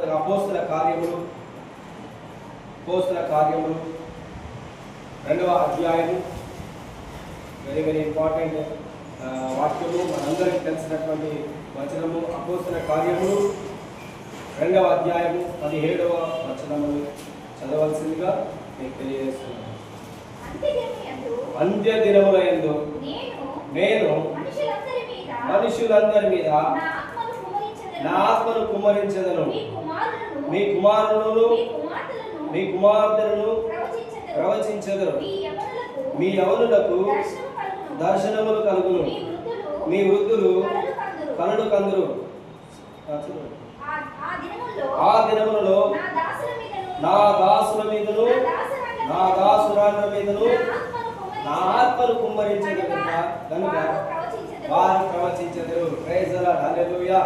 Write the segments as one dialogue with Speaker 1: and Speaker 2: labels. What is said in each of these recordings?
Speaker 1: అపోస్తల కార్యములు 2వ అధ్యాయము వెరీ వెరీ ఇంపార్టెంట్ వాక్యము, మనందరికీ తెలిసినటువంటి వచనము. అపోస్తల కార్యములు 2వ అధ్యాయము 17వ వచనము చదవలసిందిగా మీకు తెలియజేస్తున్నాను. అంత్య దినములందు నేను మనుషులందరి మీద నా ఆత్మను కుమ్మరించెదను, మీ కుమారులను మీ కుమార్తెలను ప్రవచించెదరు, మీ యవనులకు దర్శనములు కలుగును, మీ వృద్ధులు కలలు కందురు. ఆ దినములలో నా దాసుల మీదను నా దాసురాళ్ళ మీదను నా ఆత్మను కుమ్మరించెదను కనుక వారు ప్రవచించెదరు. ప్రైజ్ ది లార్డ్, హల్లెలూయా.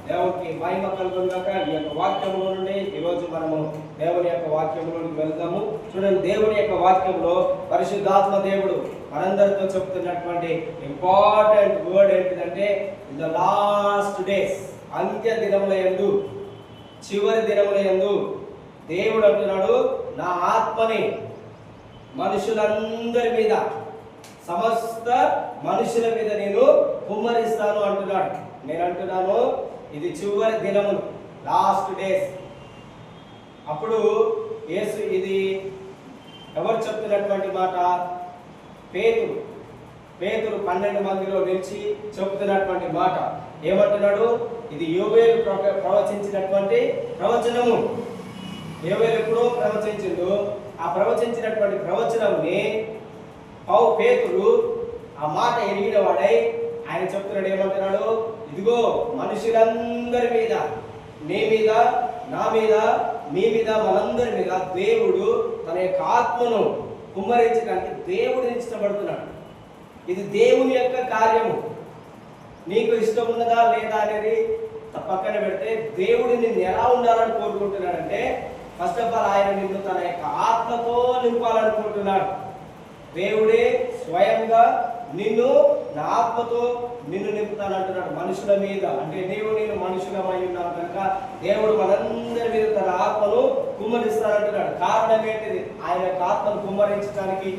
Speaker 1: దేవునికి మహిమ కలుగును గాక. ఈ యొక్క వాక్యములో నుండి ఈరోజు మనము దేవుని యొక్క వాక్యములోకి వెళ్దాము. చూడండి, దేవుని యొక్క వాక్యంలో పరిశుద్ధాత్మ దేవుడు మనందరితో చెప్తున్నటువంటి ఇంపార్టెంట్ వర్డ్ ఏంటిదంటే, ఇన్ ద లాస్ట్ డేస్, అంత్య దినముల యందు, చివరి దినముల యందు దేవుడు అంటున్నాడు, నా ఆత్మని మనుషులందరి మీద, సమస్త మనుషుల మీద నేను కుమ్మరిస్తాను అంటున్నాడు. నేను అంటున్నాను, ఇది చివరి దినములు, లాస్ట్ డేస్. అప్పుడు యేసు, ఇది ఎవరు చెప్తున్నటువంటి మాట? పేతురు 12 మందిలో నిలిచి చెప్తున్నటువంటి మాట. ఏమంటున్నాడు? ఇది యోవేలు ప్రవచించినటువంటి ప్రవచనము. యోవేలు ఎప్పుడో ప్రవచించిండు. ఆ ప్రవచించినటువంటి ప్రవచనంని పేతురు ఆ మాట ఎరిగిన వాడై ఆయన చెప్తున్నాడు. ఏమంటున్నాడు? ఇదిగో మనుషులందరి మీద, నీ మీద, నా మీద, మీ మీద, మనందరి మీద దేవుడు తన యొక్క ఆత్మను కుమ్మరించడానికి దేవుడిని ఇష్టపడుతున్నాడు. ఇది దేవుని యొక్క కార్యము. నీకు ఇష్టం ఉన్నదా లేదా అనేది పక్కన పెడితే, దేవుడు నిన్ను ఎలా ఉండాలని కోరుకుంటున్నాడంటే, ఫస్ట్ ఆఫ్ ఆల్ ఆయన నిన్ను తన యొక్క ఆత్మతో నింపాలనుకుంటున్నాడు. దేవుడే స్వయంగా నిన్ను నా ఆత్మతో నిన్ను నింపుతానంటున్నాడు. మనుషుల మీద అంటే నేను మనుషులమై ఉన్నాను కనుక దేవుడు మనందరి మీద తన ఆత్మను కుమ్మరిస్తానంటున్నాడు. కారణం ఏంటిది? ఆయన యొక్క ఆత్మను కుమ్మరించడానికి,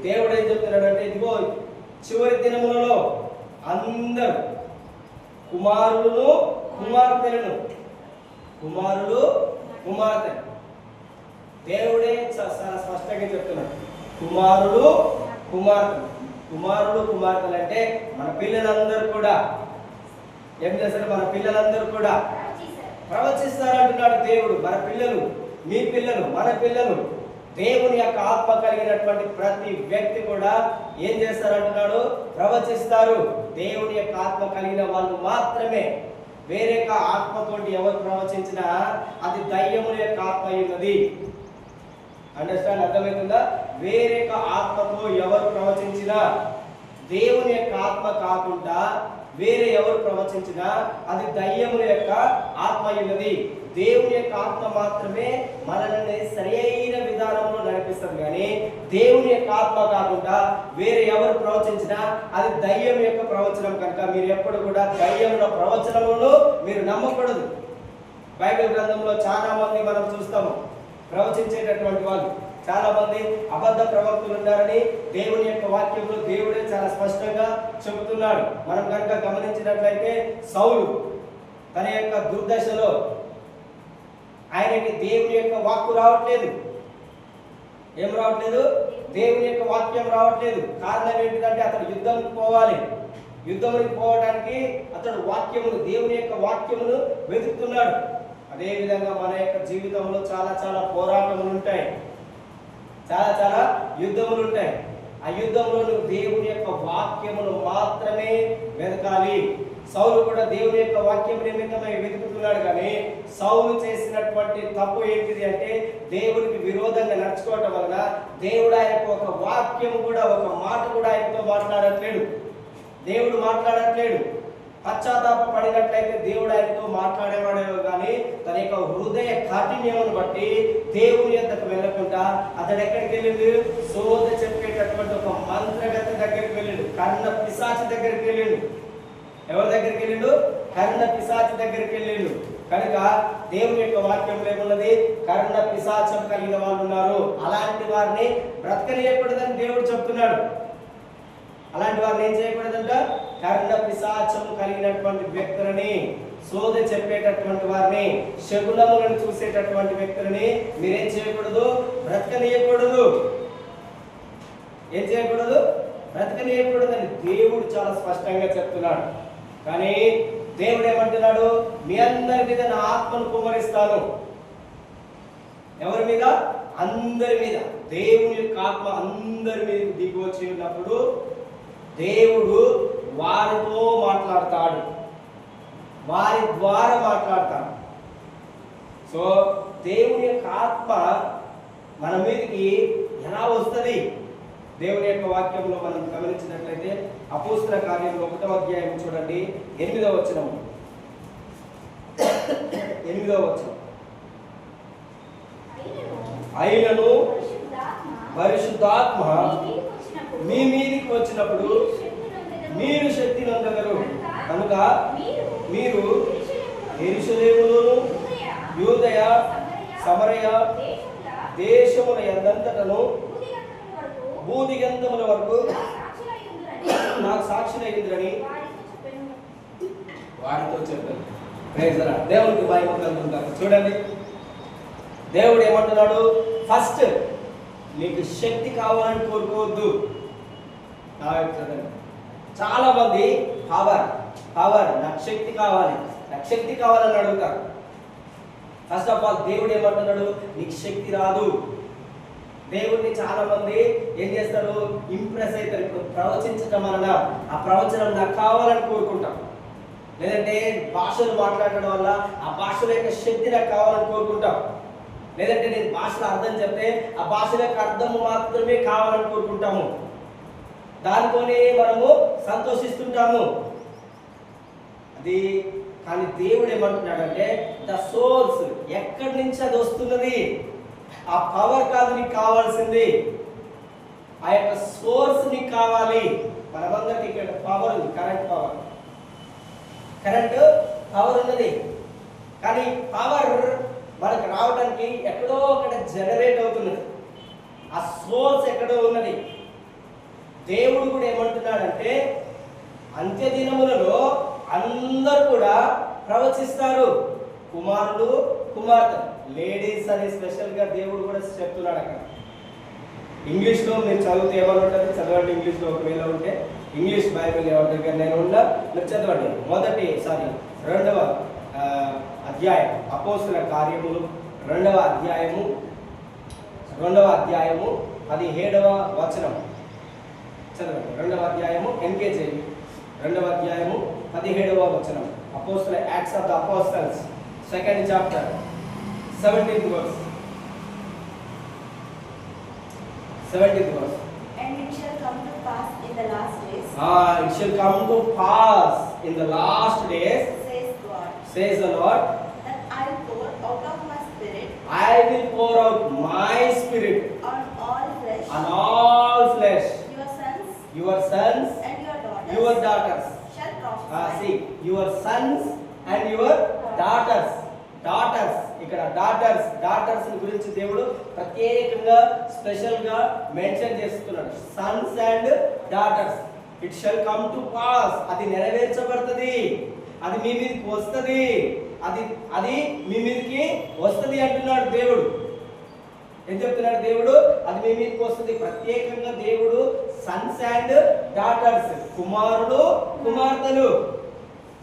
Speaker 1: దేవుడు ఏం చెప్తున్నాడు అంటే, ఇదిగో చివరి దినములలో అందరూ కుమారులు కుమార్తెలు దేవుడే చాలా స్పష్టంగా చెప్తున్నాడు. కుమారులు కుమార్తెలు అంటే మన పిల్లలందరూ కూడా ఏం చేస్తారు? మన పిల్లలందరూ కూడా ప్రవచిస్తారంటున్నాడు దేవుడు. మన పిల్లలు, మీ పిల్లలు, మన పిల్లలు, దేవుని యొక్క ఆత్మ కలిగినటువంటి ప్రతి వ్యక్తి కూడా ఏం చేస్తారంటున్నాడు? ప్రవచిస్తారు. దేవుని యొక్క ఆత్మ కలిగిన వాళ్ళు మాత్రమే. వేరే ఆత్మతోటి ఎవరు ప్రవచించినా అది దయ్యముల యొక్క ఆత్మ ఉన్నది. అండర్స్టాండ్? అర్థమవుతుందా? వేరే ఆత్మతో ఎవరు ప్రవచించినా, దేవుని యొక్క ఆత్మ కాకుండా వేరే ఎవరు ప్రవచించినా అది దయ్యముల యొక్క ఆత్మ ఉన్నది. దేవుని యొక్క ఆత్మ మాత్రమే మనల్ని సరైన విధానంలో నడిపిస్తుంది. కానీ దేవుని యొక్క ఆత్మ కాకుండా వేరే ఎవరు ప్రవచించినా అది దయ్యం యొక్క ప్రవచనం. కనుక మీరు ఎప్పుడు కూడా దయ్యముల ప్రవచనములను మీరు నమ్మకూడదు. బైబిల్ గ్రంథంలో చాలా మంది మనం చూస్తాము ప్రవచించేటటువంటి వాళ్ళు. చాలా మంది అబద్ధ ప్రవక్తలు ఉన్నారని దేవుని యొక్క వాక్యంలో దేవుడే చాలా స్పష్టంగా చెబుతున్నాడు. మనం కనుక గమనించినట్లయితే, సౌలు తన యొక్క దుర్దశలో ఆయనకి దేవుని యొక్క వాక్కు రావట్లేదు. ఏం రావట్లేదు? దేవుని యొక్క వాక్యం రావట్లేదు. కారణం ఏంటిదంటే, అతడు యుద్ధానికి పోవాలి. యుద్ధానికి పోవడానికి అతడు దేవుని యొక్క వాక్యమును వెతుకుతున్నాడు. అదేవిధంగా మన యొక్క జీవితంలో చాలా పోరాటములు ఉంటాయి, చాలా యుద్ధములు ఉంటాయి. ఆ యుద్ధంలో నువ్వు దేవుని యొక్క వాక్యమును మాత్రమే వెతకాలి. సౌలు కూడా దేవుని యొక్క వాక్యం నిమిత్తమై వెతుకుతున్నాడు. కానీ సౌలు చేసినటువంటి తప్పు ఏంటిది అంటే, దేవునికి విరోధంగా నడుచుకోవటం వలన దేవుడు ఆయనకు ఒక వాక్యం కూడా, ఒక మాట కూడా ఆయనతో మాట్లాడట్లేడు. దేవుడు మాట్లాడట్లేడు. పశ్చాత్తాప పడినట్లయితే దేవుడు ఆయనతో మాట్లాడేవాడేమో కానీ తన యొక్క హృదయ కాఠిన్యమును బట్టి దేవుని యొద్దకు వెళ్ళకుండా అతడు ఎక్కడికి వెళ్ళిండు? సోద చెప్పేటటువంటి ఒక మంత్రగతి దగ్గరికి వెళ్ళిండు. కన్న పిశాచి దగ్గరికి వెళ్ళిండు. ఎవరి దగ్గరికి వెళ్ళిండు? కర్ణ పిశాచి దగ్గరికి వెళ్ళిండు. కనుక దేవుని యొక్క వాక్యం ఏమున్నది? కర్ణ పిశాచం కలిగిన వాళ్ళు ఉన్నారు, అలాంటి వారిని బ్రతకనియకూడదని దేవుడు చెప్తున్నాడు. అలాంటి వారిని ఏం చేయకూడదంట? కర్ణ పిశాచం కలిగినటువంటి వ్యక్తులని, సోద చెప్పేటటువంటి వారిని, శకునములను చూసేటటువంటి వ్యక్తులని మీరేం చేయకూడదు? బ్రతకనీయకూడదు. ఏం చేయకూడదు? బ్రతకనీయకూడదని దేవుడు చాలా స్పష్టంగా చెప్తున్నాడు. కానీ దేవుడు ఏమంటున్నాడు? మీ అందరి మీద నా ఆత్మను కుమ్మరిస్తాను. ఎవరి మీద? అందరి మీద. దేవుని యొక్క ఆత్మ అందరి మీద దిగి వచ్చి ఉన్నప్పుడు దేవుడు వారితో మాట్లాడతాడు, వారి ద్వారా మాట్లాడతాడు. సో దేవుని యొక్క ఆత్మ మన మీదకి ఎలా వస్తుంది? దేవుని యొక్క వాక్యంలో మనం గమనించినట్లయితే అపోస్తల కార్యంలో 1వ అధ్యాయం చూడండి, 8వ వచనం. 8వ వచనం. అయినను పరిశుద్ధాత్మ మీ మీదికి వచ్చినప్పుడు మీరు శక్తి నొందగరు. కనుక మీరు యెరూషలేములోను యూదయ సమరయ దేశముల యందంతటను భూదిగంతముల వరకు నాకు సాక్షులయ్యుందని వారితో చెప్పాను. Praise Lord. దేవునికి మహిమ కలుగును. చూడండి, దేవుడు ఏమంటున్నాడు? ఫస్ట్ నీకు శక్తి కావాలని కోరుకోవద్దు. చాలా మంది పవర్ నాకు శక్తి కావాలి, నాకు శక్తి కావాలని అడుగుతారు. ఫస్ట్ ఆఫ్ ఆల్ దేవుడు ఏమంటున్నాడు? నీకు శక్తి రాదు. దేవుడిని చాలా మంది ఏం చేస్తారు? ఇంప్రెస్ అవుతారు. ఇప్పుడు ప్రవచించడం వలన ఆ ప్రవచనం నాకు కావాలని కోరుకుంటాం, లేదంటే భాషలు మాట్లాడడం వల్ల ఆ భాషల యొక్క శక్తి నాకు కావాలని కోరుకుంటాం, లేదంటే నేను భాషలో అర్థం చెప్తే ఆ భాషల యొక్క అర్థం మాత్రమే కావాలని కోరుకుంటాము. దానితోనే మనము సంతోషిస్తుంటాము. అది కానీ దేవుడు ఏమంటున్నాడంటే ద సోర్స్, ఎక్కడి నుంచి అది వస్తున్నది? ఆ పవర్ కాదు నీకు కావాల్సింది, ఆ యొక్క సోర్స్ నీకు కావాలి. మనమందరికి ఇక్కడ పవర్ ఉంది, కరెంట్ పవర్ ఉన్నది. కానీ పవర్ మనకు రావడానికి ఎక్కడో అక్కడ జనరేట్ అవుతున్నది. ఆ సోర్స్ ఎక్కడో ఉన్నది. దేవుడు కూడా ఏమంటున్నాడంటే అంత్య దినములలో అందరూ కూడా ప్రవచిస్తారు, కుమారులు కుమార్తెలు. లేడీస్ అని స్పెషల్గా దేవుడు కూడా చెప్తున్నాడు అక్కడ. ఇంగ్లీష్లో మీరు చదివితే ఏమైనా ఉంటుంది? చదవండి ఇంగ్లీష్లో, ఒకవేళ ఉంటే ఇంగ్లీష్ బైబిల్ ఎవరి దగ్గర నేను ఉన్నా మీరు చదవండి. 2వ అధ్యాయం అపోస్తల కార్యములు 2వ అధ్యాయము 17వ వచనం చదవండి. 2వ అధ్యాయము ఎన్కేజీ 2వ అధ్యాయము 17వ వచనం. అపోస్తల acts of the apostles 2nd chapter 17th verse. 17th verse.
Speaker 2: And it shall come to pass in the last days.
Speaker 1: It shall come to pass in the last days, says the Lord,
Speaker 2: that I will pour out of my spirit.
Speaker 1: I will pour out my spirit
Speaker 2: on all flesh.
Speaker 1: On all flesh.
Speaker 2: Your sons
Speaker 1: and
Speaker 2: your
Speaker 1: daughters
Speaker 2: shall prophesy.
Speaker 1: See, your sons and your daughters. ఇక్కడ daughters గురించి దేవుడు ప్రత్యేకంగా special గా mention చేస్తున్నాడు. Sons and daughters. It shall come to pass. అది నెరవేర్చబడుతుంది, అది మీ మీదకి వస్తుంది, అది మీ మీదకి వస్తుంది అంటున్నాడు దేవుడు. ఏం చెప్తున్నాడు దేవుడు? అది మీ మీదకి వస్తుంది. ప్రత్యేకంగా దేవుడు సన్స్ అండ్ డాటర్స్, కుమారులు కుమార్తెలు.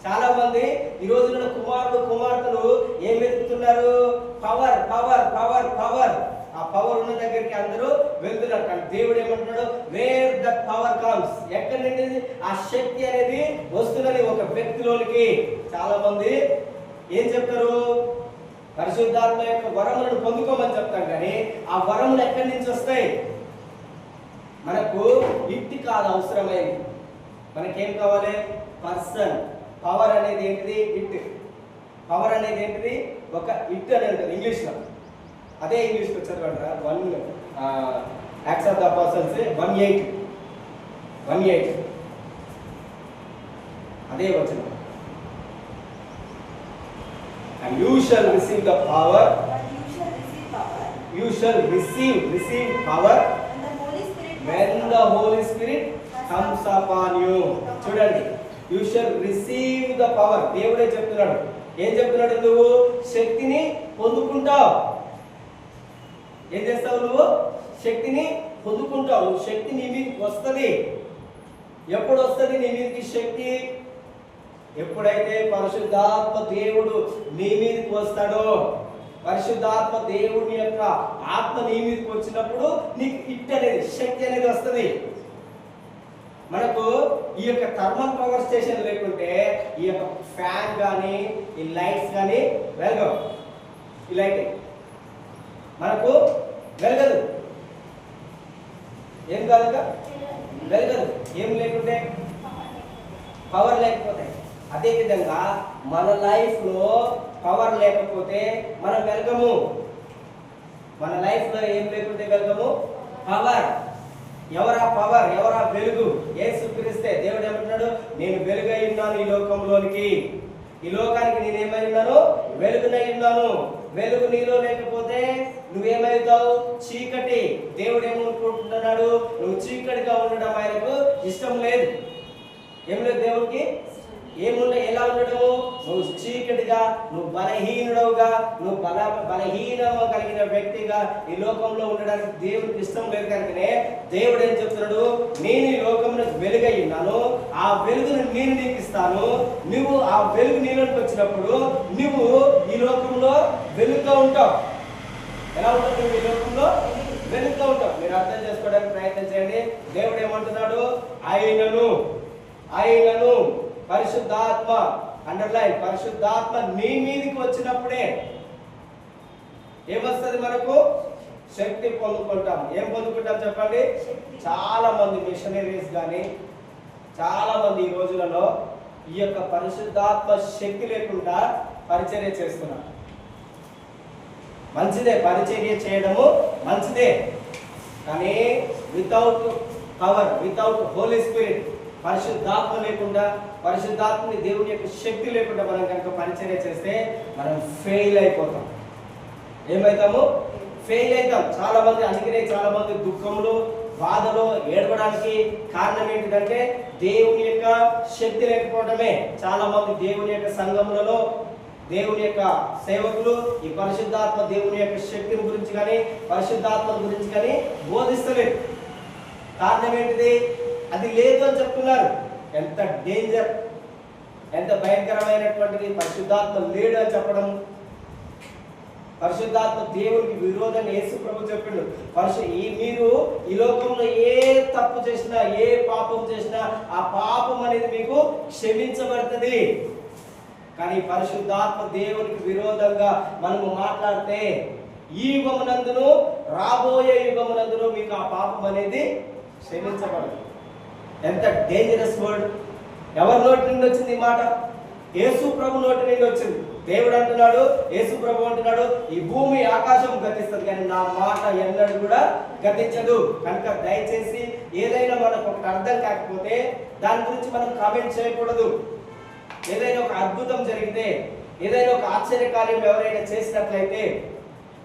Speaker 1: చాలా మంది ఈ రోజుల్లో కుమారులు కుమార్తెలు ఏం వెతుకుతున్నారు? పవర్. ఆ పవర్ ఉన్న దగ్గరికి అందరూ వెళ్తున్నారు. కానీ దేవుడు ఏమంటున్నాడు? Wear the power comes. ఎక్కడి నుండి ఆ శక్తి అనేది వస్తున్నది ఒక వ్యక్తిలోనికి. చాలా మంది ఏం చెప్తారు? పరిశుద్ధాత్మ యొక్క వరములను పొందుకోమని చెప్తాం, కానీ ఆ వరములు ఎక్కడి నుంచి వస్తాయి? మనకు ఇంటి కాదు అవసరమైంది. మనకేం కావాలి? పర్సన్. పవర్ అనేది ఏంటిది? ఇట్. పవర్ అనేది ఏంటిది? ఒక ఇట్ అని అంటారు ఇంగ్లీష్లో. అదే ఇంగ్లీష్లో చదవండి. 1 యాక్ట్స్ ఆఫ్ ద అపోస్టల్స్ 1:8 అదే వచనం. And you shall receive the power.
Speaker 2: but you shall receive power
Speaker 1: You shall receive power
Speaker 2: when the Holy
Speaker 1: when the Holy
Speaker 2: Spirit
Speaker 1: Spirit comes upon you. చూడండి, you shall receive the power. దేవుడే చెప్తున్నాడు. ఏం చెప్తున్నాడు? నువ్వు శక్తిని పొందుకుంటావు. ఏం చేస్తావు? నువ్వు శక్తిని పొందుకుంటావు. నువ్వు శక్తి నీ మీదకి వస్తుంది. ఎప్పుడు వస్తుంది నీ మీదకి శక్తి? ఎప్పుడైతే పరిశుద్ధాత్మ దేవుడు నీ మీదకి వస్తాడో, పరిశుద్ధాత్మ దేవుని యొక్క ఆత్మ నీ మీదకి వచ్చినప్పుడు నీకు ఇట్ అనేది, శక్తి అనేది వస్తుంది. మనకు ఈ యొక్క థర్మల్ పవర్ స్టేషన్ లేకుంటే ఈ యొక్క ఫ్యాన్ కానీ ఈ లైట్స్ కానీ వెలగవు. ఈ లైట్ మనకు వెలగదు. ఏం కాదు, వెలగదు. ఏం లేకుంటే, పవర్ లేకపోతే. అదేవిధంగా మన లైఫ్లో పవర్ లేకపోతే మనం వెలగము. మన లైఫ్లో ఏం లేకుంటే వెలగము? పవర్. ఎవరా పవర్? ఎవరా వెలుగు? యేసుక్రీస్తే. దేవుడు ఏమంటున్నాడు? నేను వెలుగై ఉన్నాను ఈ లోకంలోనికి. ఈ లోకానికి నేను ఏమై ఉన్నాను? వెలుగునై ఉన్నాను. వెలుగు నీలో లేకపోతే నువ్వేమవుతావు? చీకటి. దేవుడు ఏమనుకుంటున్నాడు? నువ్వు చీకటిగా ఉండడం ఆయనకు ఇష్టం లేదు. ఏం లేదు దేవుడికి. ఎలా ఉండడము? నువ్వు చీకటిగా, నువ్వు బలహీనుడవుగా, నువ్వు బలహీనము కలిగిన వ్యక్తిగా ఈ లోకంలో ఉండడానికి దేవుడికి ఇష్టం లేదు. కనుకనే దేవుడు ఏం చెప్తున్నాడు? నేను ఈ లోకంలో వెలుగై ఉన్నాను, ఆ వెలుగును నేను నీకు ఇస్తాను. నువ్వు ఆ వెలుగు నీలోకి వచ్చినప్పుడు నువ్వు ఈ లోకంలో వెలుగుగా ఉంటావు. ఎలా ఉంటావు? నువ్వు ఈ లోకంలో వెలుగుగా ఉంటావు. మీరు అర్థం చేసుకోవడానికి ప్రయత్నం చేయండి. దేవుడు ఏమంటున్నాడు? ఆయనను పరిశుద్ధాత్మ, అండర్లైన్, పరిశుద్ధాత్మ నీ మీదకి వచ్చినప్పుడే ఏమొస్తుంది? మనకు శక్తి పొందుకుంటాం. ఏం పొందుకుంటాం చెప్పండి? చాలా మంది మిషనరీస్ కానీ చాలా మంది ఈ రోజులలో ఈ యొక్క పరిశుద్ధాత్మ శక్తి లేకుండా పరిచర్య చేస్తున్నారు. మంచిదే, పరిచర్య చేయడము మంచిదే. కానీ without power, without Holy Spirit, పరిశుద్ధాత్మ లేకుండా, పరిశుద్ధాత్మని దేవుని యొక్క శక్తి లేకుండా మనం కనుక పరిచర్య చేస్తే మనం ఫెయిల్ అయిపోతాం. ఏమవుతాము? ఫెయిల్ అవుతాం. చాలా మంది, అందుకనే చాలా మంది దుఃఖంలో, బాధలో ఏడవడానికి కారణం ఏంటిదంటే దేవుని యొక్క శక్తి లేకపోవడమే. చాలా మంది దేవుని యొక్క సంఘములలో, దేవుని యొక్క సేవకులు ఈ పరిశుద్ధాత్మ దేవుని యొక్క శక్తిని గురించి కానీ పరిశుద్ధాత్మ గురించి కానీ బోధిస్తలేదు. కారణం ఏంటిది? అది లేదు అని చెప్తున్నారు. ఎంత డేంజర్, ఎంత భయంకరమైనటువంటిది! పరిశుద్ధాత్మ లేడు అని చెప్పడం. పరిశుద్ధాత్మ దేవునికి విరోధంగా యేసు ప్రభు చెప్పిండు. మీరు ఈ లోకంలో ఏ తప్పు చేసినా, ఏ పాపం చేసినా ఆ పాపం అనేది మీకు క్షమించబడుతుంది. కానీ పరిశుద్ధాత్మ దేవునికి విరోధంగా మనము మాట్లాడితే ఈ యుగమునందును రాబోయే యుగమునందును మీకు ఆ పాపం అనేది క్షమించబడదు. ఎంత డేంజరస్ వర్డ్! ఎవరి నోటి నుండి వచ్చింది ఈ మాట? యేసు ప్రభు నోటి నుండి వచ్చింది. దేవుడు అంటున్నాడు, యేసు ప్రభు అంటున్నాడు, ఈ భూమి ఆకాశం గతిస్తుంది కానీ నా మాట ఎన్నడూ కూడా గతించదు. కనుక దయచేసి ఏదైనా మనకు ఒకటి అర్థం కాకపోతే దాని గురించి మనం కామెంట్ చేయకూడదు. ఏదైనా ఒక అద్భుతం జరిగితే, ఏదైనా ఒక ఆశ్చర్యకార్యం ఎవరైనా చేసినట్లయితే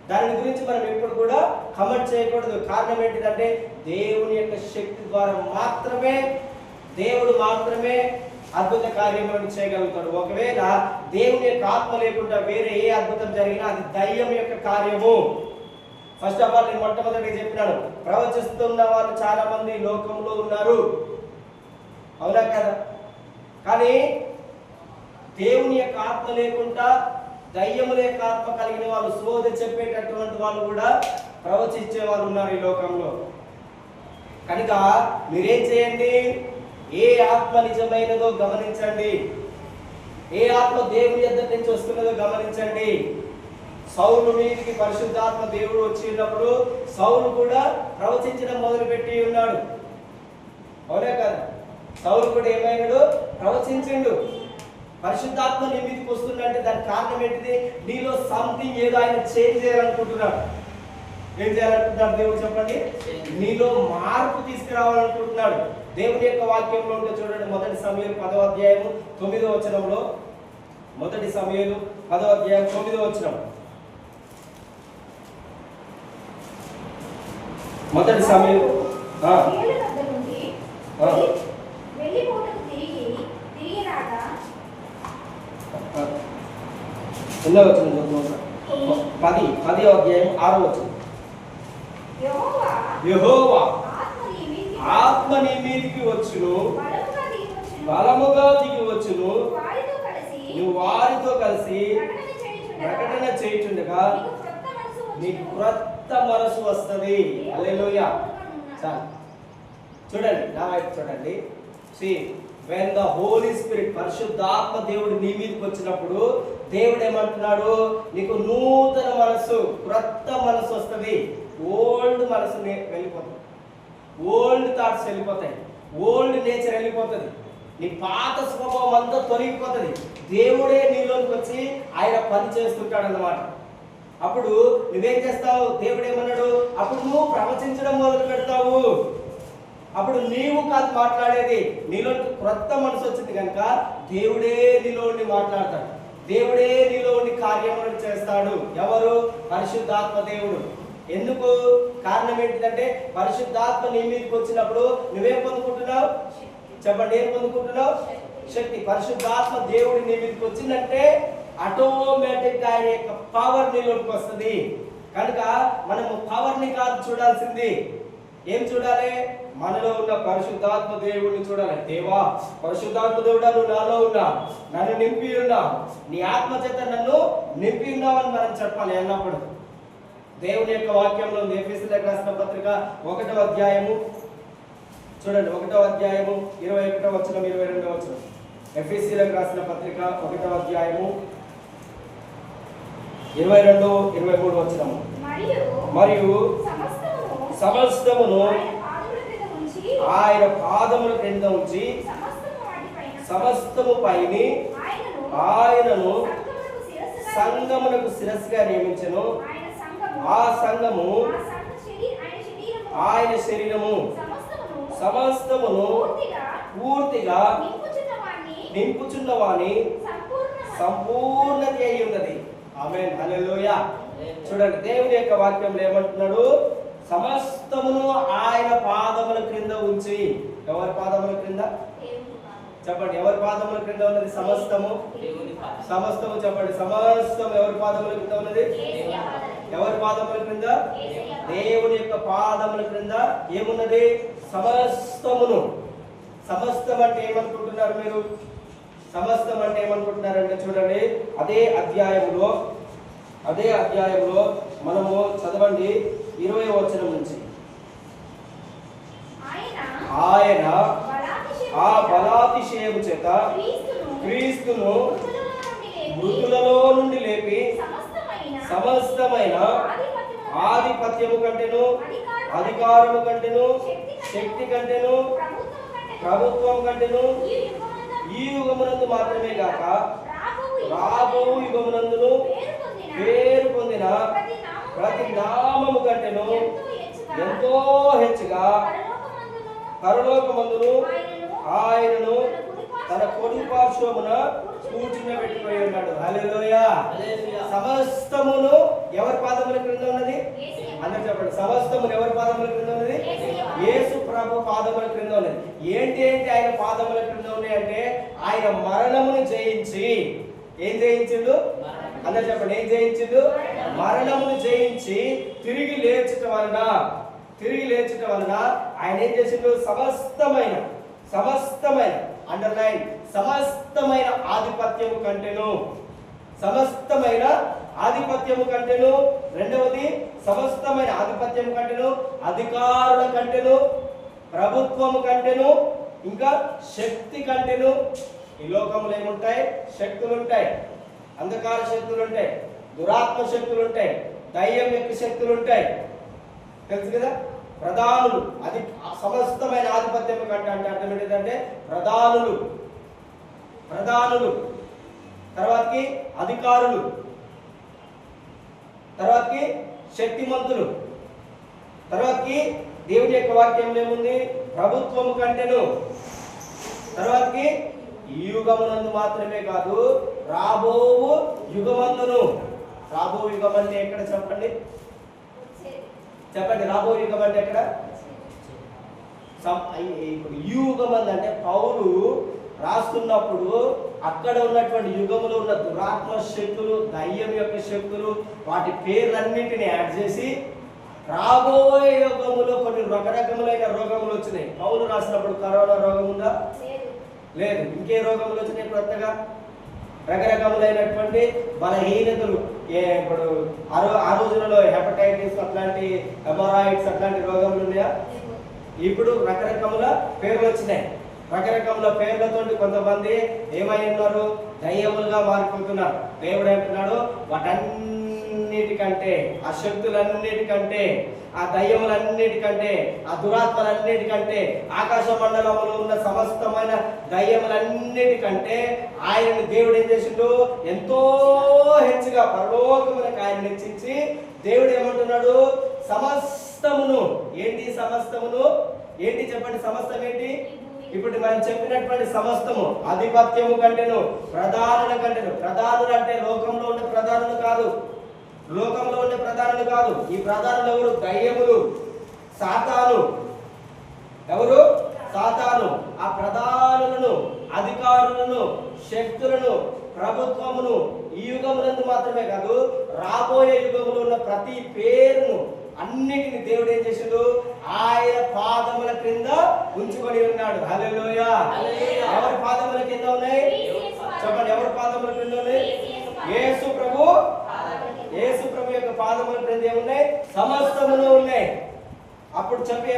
Speaker 1: దాని గురించి మనం ఎప్పుడు కూడా కామెంట్ చేయకూడదు. కారణం ఏంటిదంటే దేవుని యొక్క శక్తి ద్వారా మాత్రమే, దేవుడు మాత్రమే అద్భుత కార్యములను చేయగలుగుతాడు. ఒకవేళ దేవుని యొక్క ఆత్మ లేకుండా వేరే ఏ అద్భుతం జరిగినా అది దయ్యం యొక్క కార్యము. ఫస్ట్ ఆఫ్ ఆల్ నేను మొట్టమొదటిగా చెప్పినాను, ప్రవచిస్తున్న వాళ్ళు చాలా మంది లోకంలో ఉన్నారు, అవునా కదా? కానీ దేవుని యొక్క ఆత్మ లేకుండా దయ్యముల యొక్క ఆత్మ కలిగిన వాళ్ళు, సోద చెప్పేటటువంటి వాళ్ళు కూడా ప్రవచించే వాళ్ళు ఉన్నారు ఈ లోకంలో. కనుక మీరేం చేయండి? ఏ ఆత్మ నిజమైనదో గమనించండి, ఏ ఆత్మ దేవుని యొద్ద నుంచి వస్తున్నదో గమనించండి. సౌలు మీదికి పరిశుద్ధాత్మ దేవుడు వచ్చినప్పుడు సౌలు కూడా ప్రవచించడం మొదలుపెట్టి ఉన్నాడు, అవునే కదా? సౌలు కూడా ఏమైనాడు? ప్రవచించిండు. పరిశుద్ధాత్మ నీ మీదకి వస్తుందంటే దానికి కారణం ఏంటిది? నీలో సంథింగ్ ఏదో ఆయన చేంజ్ చేయాలనుకుంటున్నాడు. ఏం చేయాలనుకుంటున్నాడు దేవుడు చెప్పండి? నీలో మార్పు తీసుకురావాలనుకుంటున్నాడు. దేవుని యొక్క వాక్యంలో ఉంటే చూడండి, మొదటి సమూయేలు 10వ అధ్యాయము 9వ వచనంలో, మొదటి సమూయేలు 10వ అధ్యాయం 9వ వచనం. మొదటి సమూయేలు ఎన్నో వచనం చదువుకుంటా. 10వ అధ్యాయం 6వ వచనం. యెహోవా ఆత్మ నీ మీదికి వచ్చును, బలముగా దిగి వచ్చును, నువ్వు వారితో కలిసి ప్రకటన చేయుచుండగా నీకు క్రొత్త మనసు వస్తుంది. హల్లెలూయా. చాలు చూడండి, నా వైపు చూడండి. See, when the Holy Spirit, పరిశుద్ధాత్మ దేవుడు నీ మీదకి వచ్చినప్పుడు దేవుడు ఏమంటున్నాడు? నీకు నూతన మనసు, క్రొత్త మనసు వస్తుంది. ఓల్డ్ మనసు వెళ్ళిపోతుంది, ఓల్డ్ థాట్స్ వెళ్ళిపోతాయి, ఓల్డ్ నేచర్ వెళ్ళిపోతుంది, నీ పాత స్వభావం అంతా తొలగిపోతుంది. దేవుడే నీలోకి వచ్చి ఆయన పని చేస్తుంటాడు అన్నమాట. అప్పుడు నువ్వేం చేస్తావు? దేవుడు ఏమన్నాడు? అప్పుడు నువ్వు ప్రవచించడం మొదలు పెడతావు. అప్పుడు నీవు కాదు మాట్లాడేది, నీలో క్రొత్త మనసు వచ్చింది కనుక దేవుడే నీలో ఉండి మాట్లాడతాడు, దేవుడే నీలో ఉండి కార్యములను చేస్తాడు. ఎవరు? పరిశుద్ధాత్మ దేవుడు. ఎందుకు? కారణం ఏంటిదంటే పరిశుద్ధాత్మ నీ మీదకి వచ్చినప్పుడు నువ్వేం పొందుకుంటున్నావు? చెప్పండి, ఏం పొందుకుంటున్నావు? శక్తి. పరిశుద్ధాత్మ దేవుడు నీ మీదకి వచ్చిందంటే ఆటోమేటిక్ ఆయన యొక్క పవర్ నీలోకి వస్తుంది. కనుక మనము పవర్ని కాదు చూడాల్సింది, ఏం చూడాలి? మనలో ఉన్న పరిశుద్ధాత్మ దేవుడిని చూడాలి. దేవా, పరిశుద్ధాత్మ దేవుడా, నువ్వు నాలో ఉన్నా, నన్ను నింపి ఉన్నా, నీ ఆత్మ చేత నన్ను నింపి ఉన్నావని మనం చెప్పాలి అన్నప్పుడు. దేవుని యొక్క వాక్యంలో ఎఫెసీయులకు రాసిన పత్రిక 1వ అధ్యాయము చూడండి, 1వ అధ్యాయము 21వ వచనం 22వ వచనం. ఎఫెసీయులకు రాసిన పత్రిక 1వ అధ్యాయము 22, 23 వచనము. మరియు సమస్తమును ఆయన పాదముల క్రింద ఉంచి సమస్తము పైని ఆయనను సంఘమునకు శిరస్సుగా నియమించెను. ఆ సంఘము ఆయన శరీరము. సమస్తమును పూర్తిగా నింపుచున్నవాని సంపూర్ణత అయి ఉన్నది. ఆమేన్, హల్లెలూయా. చూడండి, దేవుని యొక్క వాక్యంలో ఏమంటున్నాడు? సమస్తమును ఆయన పాదముల క్రింద ఉంచి. ఎవరి పాదముల క్రింద? చెప్పండి, ఎవరి పాదముల క్రింద ఉన్నది? సమస్తము. సమస్తము చెప్పండి, సమస్తం ఎవరి పాదముల క్రింద ఉన్నది? ఎవరి పాదముల క్రింద? దేవుని యొక్క పాదముల క్రింద ఏమున్నది? సమస్తమును. సమస్తం అంటే ఏమనుకుంటున్నారు మీరు? సమస్తం అంటే ఏమనుకుంటున్నారంటే చూడండి, అదే అధ్యాయంలో మనము చదవండి 20వ వచనం నుంచి. ఆయన ఆ బలాతిశయము చేత క్రీస్తును మృతులలో నుండి లేపి సమస్తమైన ఆధిపత్యము కంటేను, అధికారము కంటేను, శక్తి కంటేను, ప్రభుత్వం కంటేను ఈ యుగమునందు మాత్రమే గాక రాబో యుగమునందును పేరు పొందిన ప్రతి నామము కంటేను ఎంతో హెచ్చుగా పరలోకమందును ఆయనను తన కుడి పార్శ్వమున కూర్చుండబెట్టుకొని ఉన్నాడు. హల్లెలూయా. సమస్తమును ఎవరి పాదముల క్రింద ఉన్నది? అందరూ చెప్పండి, సమస్తమును ఎవరి పాదముల క్రింద ఉన్నది? యేసు ప్రభు పాదముల క్రింద ఉన్నది. ఏంటి ఆయన పాదముల క్రింద ఉన్నాయి అంటే, ఆయన మరణమును జయించి, ఏం జయించిండు? అందరూ చెప్పండి, ఏం జయించిండు? మరణమును జయించి తిరిగి లేచుట వలన ఆయన ఏం చేసిండు? సమస్తమైన అండర్లైన్, సమస్తమైన ఆధిపత్యము కంటేను, రెండవది సమస్తమైన ఆధిపత్యము కంటేను, అధికారుల కంటేను, ప్రభుత్వము కంటేను, ఇంకా శక్తి కంటేను. ఈ లోకంలో ఏముంటాయి? శక్తులు ఉంటాయి, అంధకార శక్తులు ఉంటాయి, దురాత్మ శక్తులు ఉంటాయి, దయ్యం యొక్క శక్తులు ఉంటాయి, తెలుసు కదా. ప్రధానులు, అది సమస్తమైన ఆధిపత్యం కంటే అంటే అర్థం ఏంటంటే ప్రధానులు, తర్వాతకి అధికారులు, తర్వాతకి శక్తిమంతులు, తర్వాతకి దేవుని యొక్క వాక్యంలో ఏముంది? ప్రభుత్వము కంటేను, తర్వాతకి ఈ యుగమునందు మాత్రమే కాదు, రాబో యుగమందును. రాబో యుగం అంటే ఎక్కడ చెప్పండి? చెప్పండి, రాబో యుగం అంటే ఎక్కడ? ఇప్పుడు ఈ యుగం అంటే పౌలు రాస్తున్నప్పుడు అక్కడ ఉన్నటువంటి యుగములో ఉన్న దురాత్మ శక్తులు, దయ్యం యొక్క శక్తులు, వాటి పేర్లన్నింటినీ యాడ్ చేసి రాబోయే యుగములో కొన్ని రకరకములైన రోగములు వచ్చినాయి. పౌలు రాసినప్పుడు కరోనా రోగం ఉందా? లేదు. ఇంకే రోగములు వచ్చినాయి కొత్తగా? రకరకములైనటువంటి బలహీనతలు. ఇప్పుడు ఆ రోజులలో హెపటైటిస్ అట్లాంటి, హెమరాయిడ్స్ అట్లాంటి రోగములు ఉన్నాయా? ఇప్పుడు రకరకముల పేర్లు వచ్చినాయి. రకరకముల పేర్లతో కొంతమంది ఏమై ఉన్నారు? దయ్యములుగా మారిపోతున్నారు. దేవుడు అంటున్నాడు, వాటన్నిటికంటే, ఆ శక్తులన్నిటికంటే, ఆ దయ్యములన్నిటికంటే, ఆ దురాత్మలన్నిటికంటే, ఆకాశ మండలంలో ఉన్న సమస్తమైన దయ్యములన్నిటికంటే ఆయనని దేవుడు ఏం చేసిండు? ఎంతో హెచ్చుగా పరలోకములకు ఆయన హెచ్చించి దేవుడు ఏమంటున్నాడు? సమస్తమును. ఏంటి సమస్తమును? ఏంటి చెప్పండి? సమస్తం ఏంటి? ఇప్పుడు మనం చెప్పినటువంటి సమస్తము, ఆధిపత్యము కంటేను, ప్రధానుల కంటేను. ప్రధానులు అంటే లోకంలో ఉండే ప్రధానులు కాదు, లోకంలో ఉండే ప్రధానులు కాదు. ఈ ప్రధానులు ఎవరు? దయ్యములు, సాతాను. ఎవరు? సాతాను. ఆ ప్రధానులను, అధికారులను, శక్తులను, ప్రభుత్వమును ఈ యుగమునందు మాత్రమే కాదు, రాబోయే యుగములో ఉన్న ప్రతి పేరును అన్నిటిని దేవుడు ఏం చేశాడు? ఆయన పాదముల క్రింద ఉంచుకొని ఉన్నాడు. హల్లెలూయా. ఎవరి పాదముల కింద ఉన్నాయి? చెప్పండి, ఎవరి పాదముల క్రింద ఉన్నాయి? యేసు ప్రభు యొక్క పాదముల క్రింద ఏమున్నాయి? సమస్తమును ఉన్నాయి. అప్పుడు చెప్పి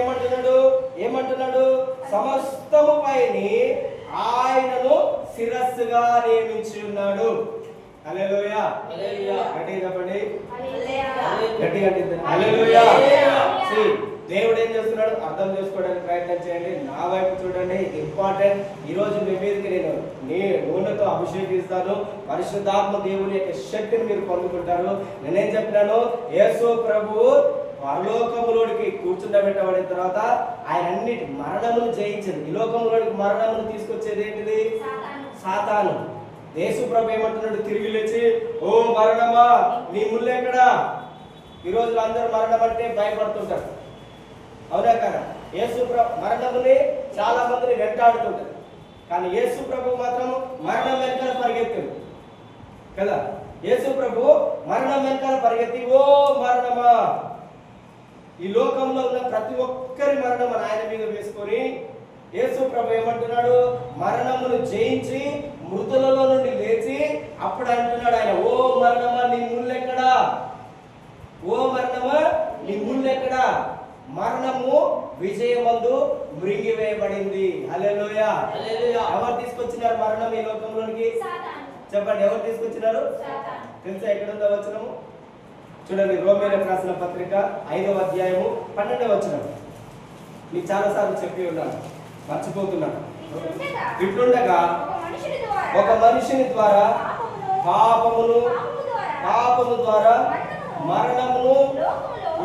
Speaker 1: ఏమంటున్నాడు? సమస్తము పైని ఆయనను శిరస్సుగా నియమించి ఉన్నాడు. హల్లెలూయా. గట్టిగా చెప్పండి, గట్టిగా హల్లెలూయా. దేవుడు ఏం చేస్తున్నాడు? అర్థం చేసుకోవడానికి ప్రయత్నం చేయండి. నా వైపు చూడండి, ఇంపార్టెంట్. ఈరోజు మీ మీదకి నేను నూనెతో అభిషేకిస్తాను. పరిశుద్ధాత్మ దేవుని యొక్క శక్తిని మీరు పొందుకుంటారు. నేనేం చెప్పినాను? యేసు ప్రభువు పరలోకములోనికి కూర్చుండబెట్టబడిన తర్వాత ఆయన అన్నిటి మరణమును జయించింది. ఈ లోకములోనికి మరణమును తీసుకొచ్చేది ఏంటిది? సాతాను. యేసు ప్రభు ఏమంటున్నాడు? తిరిగి లేచి, ఓ మరణమా నీ ముల్లెక్కడా? ఈ రోజులో అందరూ మరణం అంటే భయపడుతుంటారు, అవునా కదా? యేసు ప్రభు మరణముని చాలా మందిని వెంటాడుతుంటారు, కానీ యేసు ప్రభు మాత్రం మరణం వెనకాల పరిగెత్తింది కదా. యేసు ప్రభు మరణం వెనకాల పరిగెత్తి, ఓ మరణమా, ఈ లోకంలో ఉన్న ప్రతి ఒక్కరి మరణం ఆయన మీద వేసుకొని యేసు ప్రభు ఏమంటున్నాడు? మరణమును జయించి మృతులలో నుండి లేచి అప్పుడు అంటున్నాడు ఆయన, ఓ మరణమా నీ ముల్లెక్కడా? ఓ మరణమా నీ ముల్లెక్కడా? మరణము విజయమందు మృంగివేయబడింది. హల్లెలూయా. ఎవరు తీసుకొచ్చినారు మరణం ఈ లోకంలోనికి? చెప్పండి, ఎవరు తీసుకొచ్చినారు? తెలుసా ఎక్కడుందో వచనము? చూడండి, రోమీయులకు రాసిన పత్రిక 5వ అధ్యాయము 12వ వచనం. మీకు చాలాసార్లు చెప్పి ఉన్నాను, మర్చిపోతున్నాను. ఇట్లుండగా ఒక మనిషిని ద్వారా పాపము ద్వారా మరణమును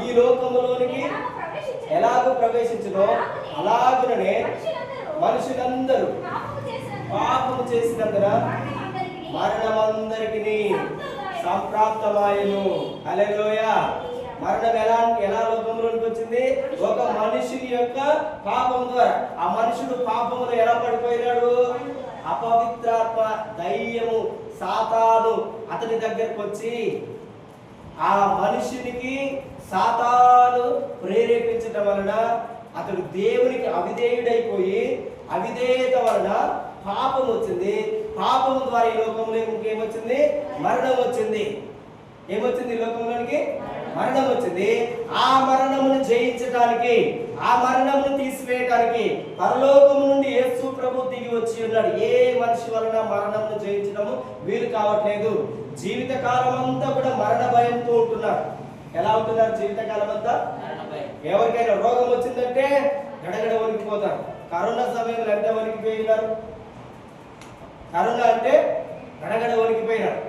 Speaker 1: ఈ లోకములోనికి ఎలాగో ప్రవేశించునో అలాగుననే మనుషులందరూ పాపము చేసినందున మరణమందరికీ సంప్రాప్తమాయను. హల్లెలూయా. మరణం ఎలా లోకంలోనికి వచ్చింది? ఒక మనుషుని యొక్క పాపం ద్వారా. ఆ మనుషుడు పాపములో ఎలా పడిపోయినాడు? అపవిత్రాత్మ, దయ్యము, సాతాను అతని దగ్గరకు వచ్చి ఆ మనుషునికి సాతాను ప్రేరేపించటం వలన అతడు దేవునికి అవిధేయుడైపోయి అవిధేయత వలన పాపం వచ్చింది. పాపము ద్వారా ఈ లోకంలో ఇంకేమొచ్చింది? మరణం వచ్చింది. ఏమొచ్చింది? ఈ లోకంలోనికి మరణం వచ్చింది. ఆ మరణమును జయించడానికి, ఆ మరణమును తీసివేయడానికి పరలోకము నుండి యేసు ప్రభు దిగి వచ్చి ఉన్నాడు. ఏ మనిషి వలన మరణమును జయించడము వీలు కావట్లేదు. జీవితకాలం అంతా కూడా మరణ భయంతో ఉంటున్నారు. ఎలా ఉంటున్నారు జీవితకాలం అంతా? ఎవరికైనా రోగం వచ్చిందంటే గడగడ వణికిపోతారు. కరోనా సమయంలో ఎంత వణికిపోయినారు? కరోనా అంటే గడగడ వణికిపోయినారు.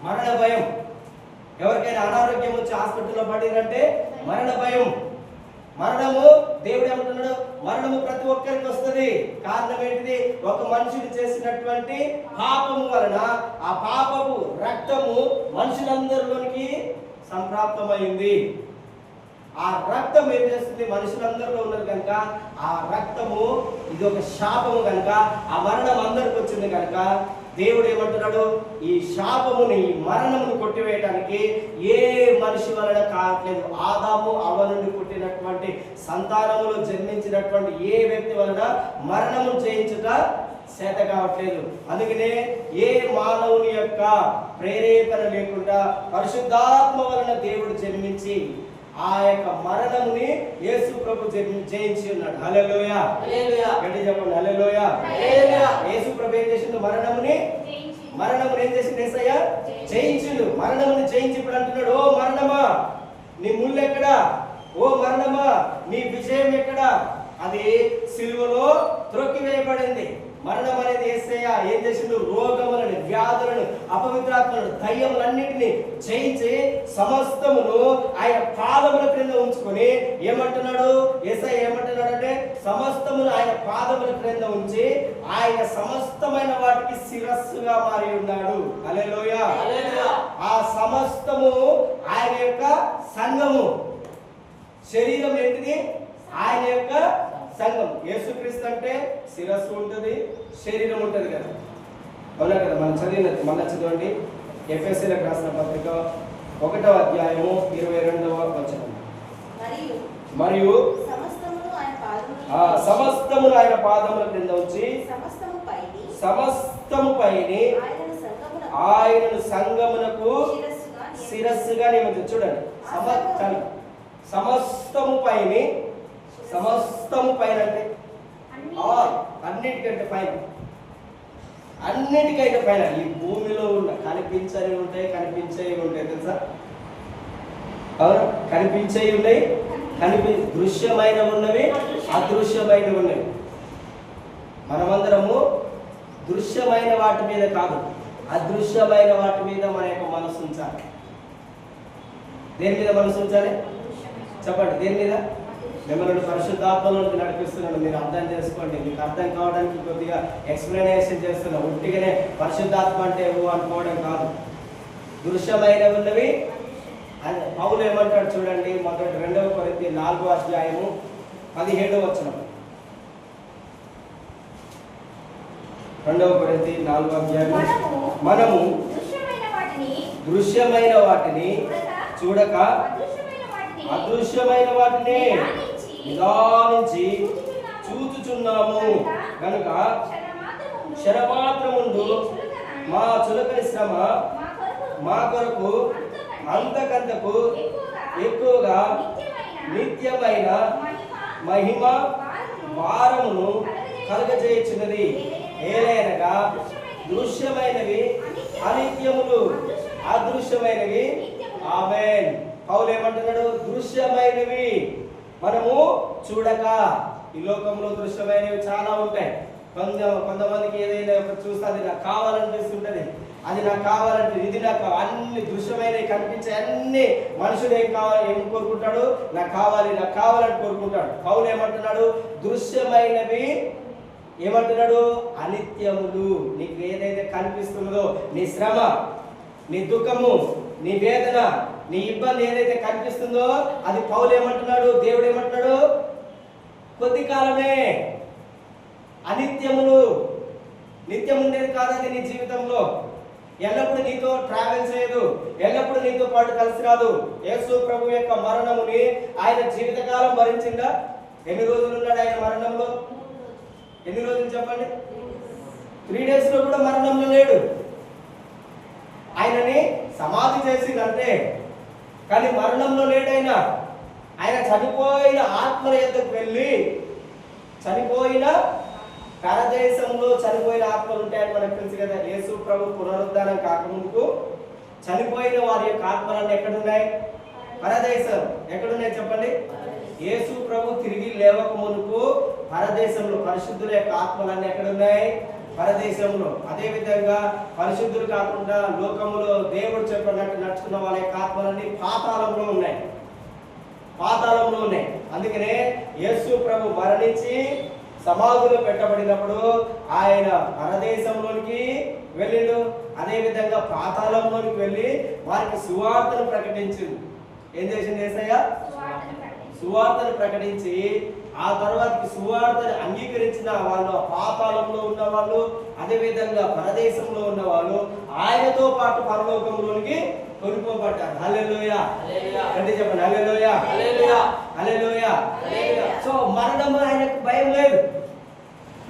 Speaker 1: మరణ భయం. ఎవరికైనా అనారోగ్యం వచ్చి హాస్పిటల్లో పడిందంటే మరణ భయం. మరణము దేవుడు ఏమంటున్నాడు? మరణము ప్రతి ఒక్కరికి వస్తుంది. కారణం ఏంటిది? ఒక మనుషుడు చేసినటువంటి పాపము వలన ఆ పాపము రక్తము మనుషులందరిలోనికి సంప్రాప్తమైంది. ఆ రక్తం ఏం చేస్తుంది? మనుషులందరిలో ఉన్నది కనుక ఆ రక్తము ఇది ఒక శాపము కనుక ఆ మరణం అందరికి వచ్చింది కనుక దేవుడు ఏమంటున్నాడు? ఈ శాపముని, ఈ మరణమును కొట్టివేయడానికి ఏ మనిషి వలన కావట్లేదు. ఆదాము అవ్వ నుండి పుట్టినటువంటి సంతానములో జన్మించినటువంటి ఏ వ్యక్తి వలన మరణము జయించుట చేత కావట్లేదు. అందుకనే ఏ మానవుని యొక్క ప్రేరేపణ లేకుండా పరిశుద్ధాత్మ వలన దేవుడు జన్మించి ఆ యొక్క మరణముని యేసు ప్రభు జయించి ఉన్నాడు. హల్లెలూయా, హల్లెలూయా. గట్టి చెప్పండి, హల్లెలూయా, హల్లెలూయా. యేసు ప్రభు ఏం చేసిండు? మరణముని ఏం చేసిండు? యేసయ్య జయించిండు. మరణముని జయించి ఇప్పుడు అంటున్నాడు, ఓ మరణమా నీ ముళ్ళు ఎక్కడా? ఓ మరణమా నీ విజయం ఎక్కడా? అది సిలువలో త్రొక్కివేయబడింది. మరణం అనేది యేసయ్య ఏం చేసిండు? రోగములను, వ్యాధులను, అపవిత్రాత్మలను, దయ్యములన్నిటిని జయించి సమస్తమును ఆయన పాదముల క్రింద ఉంచుకొని ఏమంటున్నాడు? యేసయ్య ఏమంటున్నాడు అంటే సమస్తమును ఆయన పాదముల క్రింద ఉంచి ఆయన సమస్తమైన వాటికి శిరస్సుగా మారి ఉన్నాడు. హల్లెలూయా, హల్లెలూయా. ఆ సమస్తము ఆయన యొక్క సంఘము. శరీరం ఏంటిది? ఆయన యొక్క సంఘం. యేసుక్రీస్తు అంటే శిరస్సు ఉంటుంది, శరీరం ఉంటుంది కదా. అవునా కదా? మనం చదివినది మళ్ళీ చదవండి. ఎఫెసీయులకు రాసిన పత్రిక 1వ అధ్యాయము 22వ వచనం. మరియు సమస్తమును ఆయన పాదముల క్రింద ఉంచి సమస్తముపైని ఆయనను సంఘమునకు శిరస్సుగా నియమించాడు. చూడండి, సమస్తముపైని, సమస్తము పైన అంటే అన్నిటికంటే పైన, అన్నిటికంటే పైన ఈ భూమిలో ఉన్న కనిపించని ఉంటాయి, కనిపించేవి ఉంటాయి తెలుసా? అవును, కనిపించేవి ఉన్నాయి, దృశ్యమైన ఉన్నవి, అదృశ్యమైనవి ఉన్నవి. మనమందరము దృశ్యమైన వాటి మీద కాదు, అదృశ్యమైన వాటి మీద మన యొక్క మనసు ఉంచాలి. దేని మీద మనసు ఉంచాలి? చెప్పండి, దేని మీద? మిమ్మల్ని పరిశుద్ధాత్మలోకి నడిపిస్తున్నాడు. మీరు అర్థం చేసుకోండి. మీకు అర్థం కావడానికి కొద్దిగా ఎక్స్ప్లెనేషన్ చేస్తున్నా. ఉట్టిగానే పరిశుద్ధాత్మ అంటే ఏవో అనుకోవడం కాదు. దృశ్యమైనవి ఉన్నవి. పౌలు ఏమంటాడు చూడండి, మొదటి 2వ కొరింథీ 4వ అధ్యాయము 17వ వచనం. 2వ కొరింథీ 4వ అధ్యాయము. మనము దృశ్యమైన వాటిని చూడక అదృశ్యమైన వాటిని నిదానించి చూచుచున్నాము కనుక క్షణమాత్రముందు మా చులకని శ్రమ మా కొరకు అంతకంతకు ఎక్కువగా నిత్యమైన మహిమ భారమును కలుగజేయుచున్నది. ఏలైనగా దృశ్యమైనవి అనిత్యములు, అదృశ్యమైనవి. ఆమేన్. పౌలు ఏమంటున్నాడు? దృశ్యమైనవి మనము చూడక. ఈ లోకంలో దృశ్యమైనవి చాలా ఉంటాయి. కొంతమందికి ఏదైనా చూస్తే అది నాకు కావాలనిపిస్తుంటది, అది నాకు కావాలంటే, ఇది నాకు అన్ని దృశ్యమైనవి కనిపించే అన్ని మనుషుడు ఏం కోరుకుంటాడు? నాకు కావాలి, నాకు కావాలని కోరుకుంటాడు. పౌలు ఏమంటున్నాడు? దృశ్యమైనవి ఏమంటున్నాడు? అనిత్యములు. నీకు ఏదైతే కనిపిస్తుందో, నీ శ్రమ, నీ దుఃఖము, నీ వేదన, నీ ఇబ్బంది ఏదైతే కనిపిస్తుందో అది పౌలు ఏమంటున్నాడు? దేవుడు ఏమంటున్నాడు? కొద్ది కాలమే, అనిత్యములు. నిత్యం ఉండేది కాదండి నీ జీవితంలో. ఎల్లప్పుడూ నీతో ట్రావెల్ చేయదు, ఎల్లప్పుడూ నీతో పాటు కలిసి రాదు. యేసు ప్రభు యొక్క మరణముని ఆయన జీవితకాలం భరించిందా? ఎన్ని రోజులు ఉన్నాడు ఆయన మరణంలో? ఎన్ని రోజులు చెప్పండి? 3 days లో కూడా మరణంలో లేడు. ఆయనని సమాధి చేసిందంటే, కానీ మరణంలో లేడైనా. ఆయన చనిపోయిన ఆత్మల యొద్దకు వెళ్ళి, చనిపోయిన పరదేశంలో చనిపోయిన ఆత్మలు ఉంటాయని మనకు తెలుసు కదా. యేసు ప్రభు పునరుద్ధానం కాకముందుకు చనిపోయిన వారి యొక్క ఆత్మలన్నీ ఎక్కడున్నాయి? పరదేశం. ఎక్కడున్నాయి చెప్పండి? యేసు ప్రభు తిరిగి లేవక మునుపు పరదేశంలో పరిశుద్ధుల యొక్క ఆత్మలన్నీ ఎక్కడున్నాయి? పరదేశంలో. అదే విధంగా పరిశుద్ధులు కాకుండా లోకములో దేవుడు చెప్పినట్టు నడుచుకున్న వాళ్ళ యొక్క ఆత్మలన్నీ పాతాళంలో ఉన్నాయి. పాతాళంలో ఉన్నాయి. అందుకనే యేసు ప్రభు మరణించి సమాధిలో పెట్టబడినప్పుడు ఆయన పరదేశంలోనికి వెళ్ళిండు. అదే విధంగా పాతాళంలోనికి వెళ్ళి వారికి సువార్తను ప్రకటించింది. ఏం చేసింది యేసయ్య? సువార్తను ప్రకటించి ఆ తర్వాతకి సువార్తను అంగీకరించిన వాళ్ళు, పాతాళంలో ఉన్న వాళ్ళు, అదే విధంగా పరదేశంలో ఉన్న వాళ్ళు ఆయనతో పాటు పరలోకంలోనికి కొనిపోబడ్డారు. హల్లెలూయా, అంటే చెప్పండి హల్లెలూయా, హల్లెలూయా. సో మరణము ఆయనకు భయం లేదు.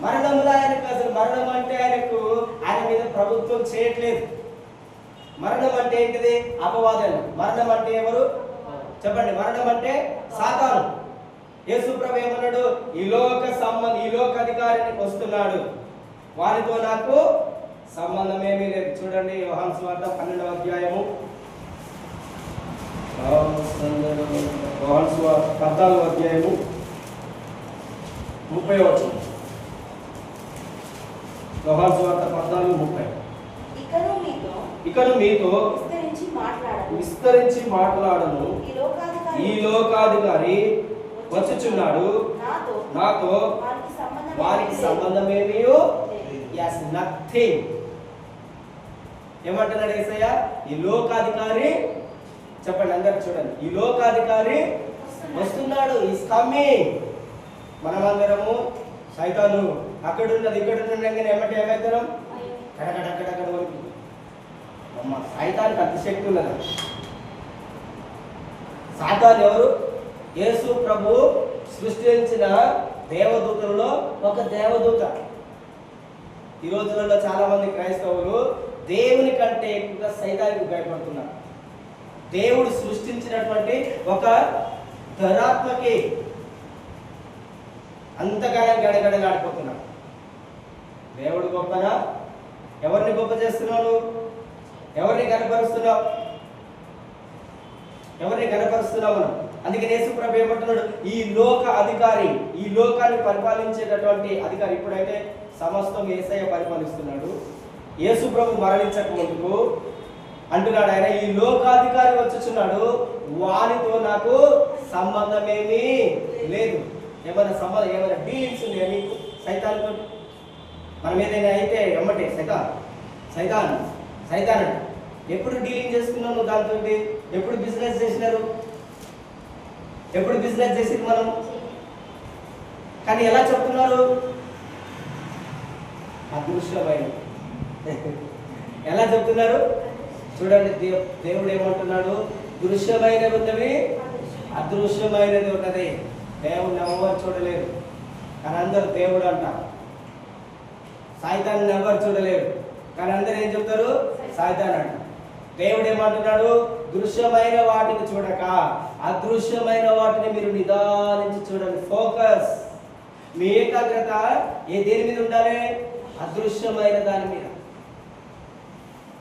Speaker 1: మరణంలో ఆయనకు అసలు మరణం అంటే ఆయన మీద ప్రభుత్వం చేయట్లేదు. మరణం అంటే ఏంటిది? అపవాదం. మరణం అంటే ఎవరు చెప్పండి? మరణం అంటే సాతాను. యేసు ప్రభు ఏమన్నాడు? ఈ లోక అధికారిని వస్తున్నాడు, వారితో నాకు సంబంధం ఏమీ లేదు. చూడండి యోహాను సువార్త 12వ అధ్యాయము, యోహాను సువార్త 14వ అధ్యాయము 30వ వచనం. యోహాను సువార్త 14:30. ఇకను మీతో విస్తరించి మాట్లాడను, ఈ లోకాధికారి వచ్చుచున్నాడు, నాతో వారికి సంబంధమేమీ నథింగ్. ఏమంటున్నాడు యేసయ్య? ఈ లోకాధికారి, చెప్పండి అందరు చూడండి, ఈ లోకాధికారి వస్తున్నాడు, ఈస్ కమింగ్. మనమందరము సైతాను అక్కడున్నది ఇక్కడున్నది ఏమంటే ఏమవుతాం? కడకడక్కడక్కడ వరకు అమ్మ సైతానికి అంత శక్తి ఉన్నది. సాతాను ఎవరు? యేసు ప్రభు సృష్టించిన దేవదూతలలో ఒక దేవదూత. ఈ రోజులలో చాలా మంది క్రైస్తవులు దేవుని కంటే ఎక్కువగా సైతానికి భయపడుతున్నారు. దేవుడు సృష్టించినటువంటి ఒక ధరాత్మకి అంతగానే గడగడలాడిపోతున్నారు. దేవుడు గొప్పనా? ఎవరిని గొప్ప చేస్తున్నావు? ఎవరిని కనపరుస్తున్నావు? ఎవరిని కనపరుస్తున్నావు మనం? అందుకే యేసు ప్రభు ఏమంటున్నాడు? ఈ లోక అధికారి, ఈ లోకాన్ని పరిపాలించేటటువంటి అధికారి. ఇప్పుడైతే సమస్తం యేసయ్య పరిపాలిస్తున్నాడు. యేసు ప్రభు మరణించక ముందుకు అంటున్నాడు ఆయన, ఈ లోకాధికారి వచ్చుచున్నాడు, వారితో నాకు సంబంధమేమీ లేదు. ఏమైనా డీలింగ్స్ ఉన్నాయా మీకు సైతాన్తో? మనం ఏదైనా అయితే ఎమ్మటే సైతాన్ అంట. ఎప్పుడు డీలింగ్ చేసుకున్నావు నువ్వు దాంతో? ఎప్పుడు బిజినెస్ చేసినారు? ఎప్పుడు బిజినెస్ చేసింది మనం? కానీ ఎలా చెప్తున్నారు? అదృశ్యమైన. ఎలా చెప్తున్నారు చూడండి. దేవుడు ఏమంటున్నాడు? దృశ్యమైనవి ఉన్నవి, అదృశ్యమైనది ఉన్నది. దేవుడిని ఎవరు చూడలేరు, కానీ అందరూ దేవుడు అంటారు. సాయితాన్ని ఎవరు చూడలేరు, కానీ అందరూ ఏం చెప్తారు? సాయితాన్ అంటారు. దేవుడు ఏమంటున్నాడు? దృశ్యమైన వాటిని చూడక అదృశ్యమైన వాటిని మీరు నిదానించి చూడండి. ఫోకస్, మీ ఏకాగ్రత దేని మీద ఉండాలి? అదృశ్యమైన దాని మీద.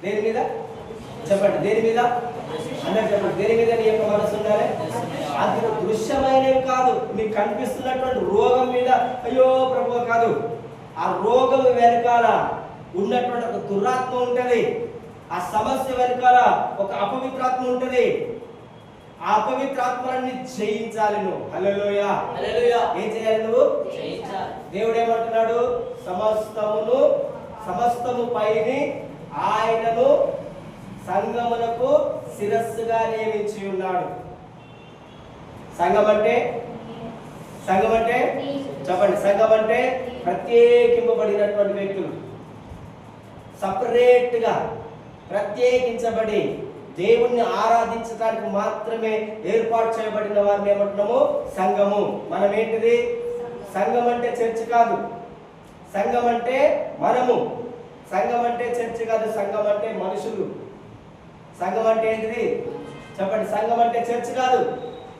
Speaker 1: దేని మీద చెప్పండి? దేని మీద అందరు చెప్పండి. దేని మీద నీ యొక్క మనసు ఉండాలి? అది దృశ్యమైనవి కాదు. మీకు కనిపిస్తున్నటువంటి రోగం మీద అయ్యో ప్రభు కాదు. ఆ రోగం వెనకాల ఉన్నటువంటి ఒక దురాత్మ ఉంటుంది. ఆ సమస్య వెనకాల ఒక అపవిత్రాత్మ ఉంటుంది. ఆ అపవిత్రాత్మని జయించాలి నువ్వు. హల్లెలూయా, హల్లెలూయా. ఏం చేయాలి నువ్వు? జయించాలి. దేవుడు ఏమంటున్నాడు? సమస్తము పైని ఆయనను సంఘమునకు శిరస్సుగా నియమించి ఉన్నాడు. సంఘం అంటే చెప్పండి. సంఘం అంటే ప్రత్యేకింపబడినటువంటి వ్యక్తులు, సపరేట్గా ప్రత్యేకించబడి దేవుణ్ణి ఆరాధించడానికి మాత్రమే ఏర్పాటు చేయబడిన వారిని ఏమంటున్నాము? సంఘము. మనం ఏంటిది? సంఘం అంటే చర్చ్ కాదు. సంఘం అంటే మనము. సంఘం అంటే చర్చ్ కాదు. సంఘం అంటే మనుషులు. సంఘం అంటే ఏంటిది చెప్పండి? సంఘం అంటే చర్చ్ కాదు.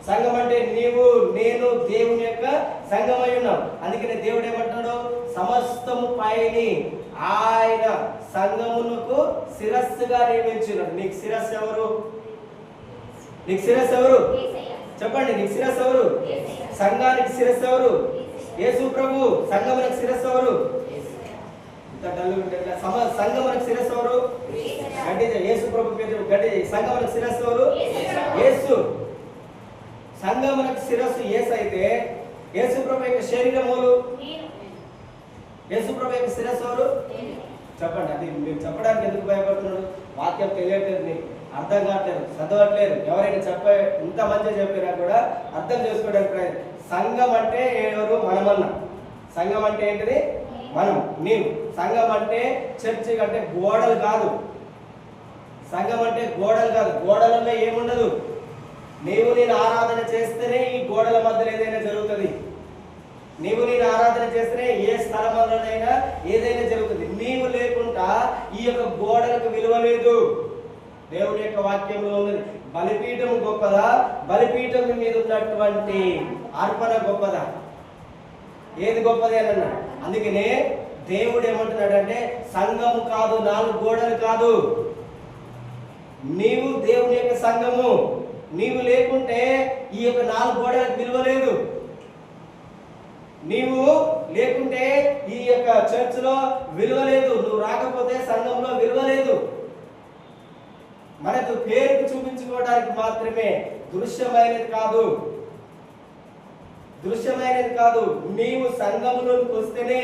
Speaker 1: సంఘం అంటే నీవు నేను దేవుని యొక్క సంఘమై ఉన్నాం. అందుకనే దేవుడు ఏమంటున్నాడు? సమస్తము పైని ఆయన సంఘమునకు శిరస్సుగా నియమించున్నాడు. నీకు శిరస్సు ఎవరు? నీకు శిరస్సు ఎవరు? చెప్పండి. నీకు శిరస్సు ఎవరు? సంఘానికి శిరస్సు ఎవరు? యేసు ప్రభు. సంఘమునకు శిరస్సు ఎవరు? సంఘమునకు శిరస్సు ఎవరు? గడ్డి యేసు ప్రభు పేరు. గడ్డి సంఘమునకు శిరస్సు ఎవరు? యేసు. సంఘమునకు శిరస్సు యేసు అయితే యేసు ప్రభు యొక్క శరీరములు యేసు ప్రభు యొక్క శిరస్సు ఎవరు? చెప్పండి. అది మీరు చెప్పడానికి ఎందుకు భయపడుతున్నాడు? వాక్యం తెలియట్లేదు, మీకు అర్థం కావట్లేదు, చదవట్లేదు. ఎవరైనా ఇంత మంచిగా చెప్పినా కూడా అర్థం చేసుకోవడానికి సంఘం అంటే ఎవరు? మనమన్నా. సంఘం అంటే ఏంటిది? మనం, నీవు. సంఘం అంటే చర్చి అంటే గోడలు కాదు. సంఘం అంటే గోడలు కాదు. గోడలలో ఏముండదు. నీవు నేను ఆరాధన చేస్తేనే ఈ గోడల మధ్యలో ఏదైనా జరుగుతుంది. నీవు నేను ఆరాధన చేస్తేనే ఏ స్థలంలోనైనా ఏదైనా జరుగుతుంది. నీవు లేకుండా ఈ యొక్క గోడలకు విలువ లేదు. దేవుని యొక్క వాక్యంలో ఉన్నది. బలిపీఠం గొప్పదా? బలిపీఠం మీద ఉన్నటువంటి అర్పణ గొప్పదా? ఏది గొప్పది అని అన్నాడు. అందుకనే దేవుడు ఏమంటున్నాడంటే సంఘము కాదు, 4 గోడలు కాదు, నీవు దేవుని యొక్క సంఘము. నీవు లేకుంటే ఈ యొక్క 4 గోడలకు విలువ లేదు. నీవు లేకుంటే ఈ యొక్క చర్చిలో విలువ లేదు. నువ్వు రాకపోతే సంఘంలో విలువ లేదు. మనకు పేరుకు చూపించుకోవడానికి మాత్రమే, దృశ్యమైనది కాదు. దృశ్యమైనది కాదు. నీవు సంఘంలోకి వస్తేనే.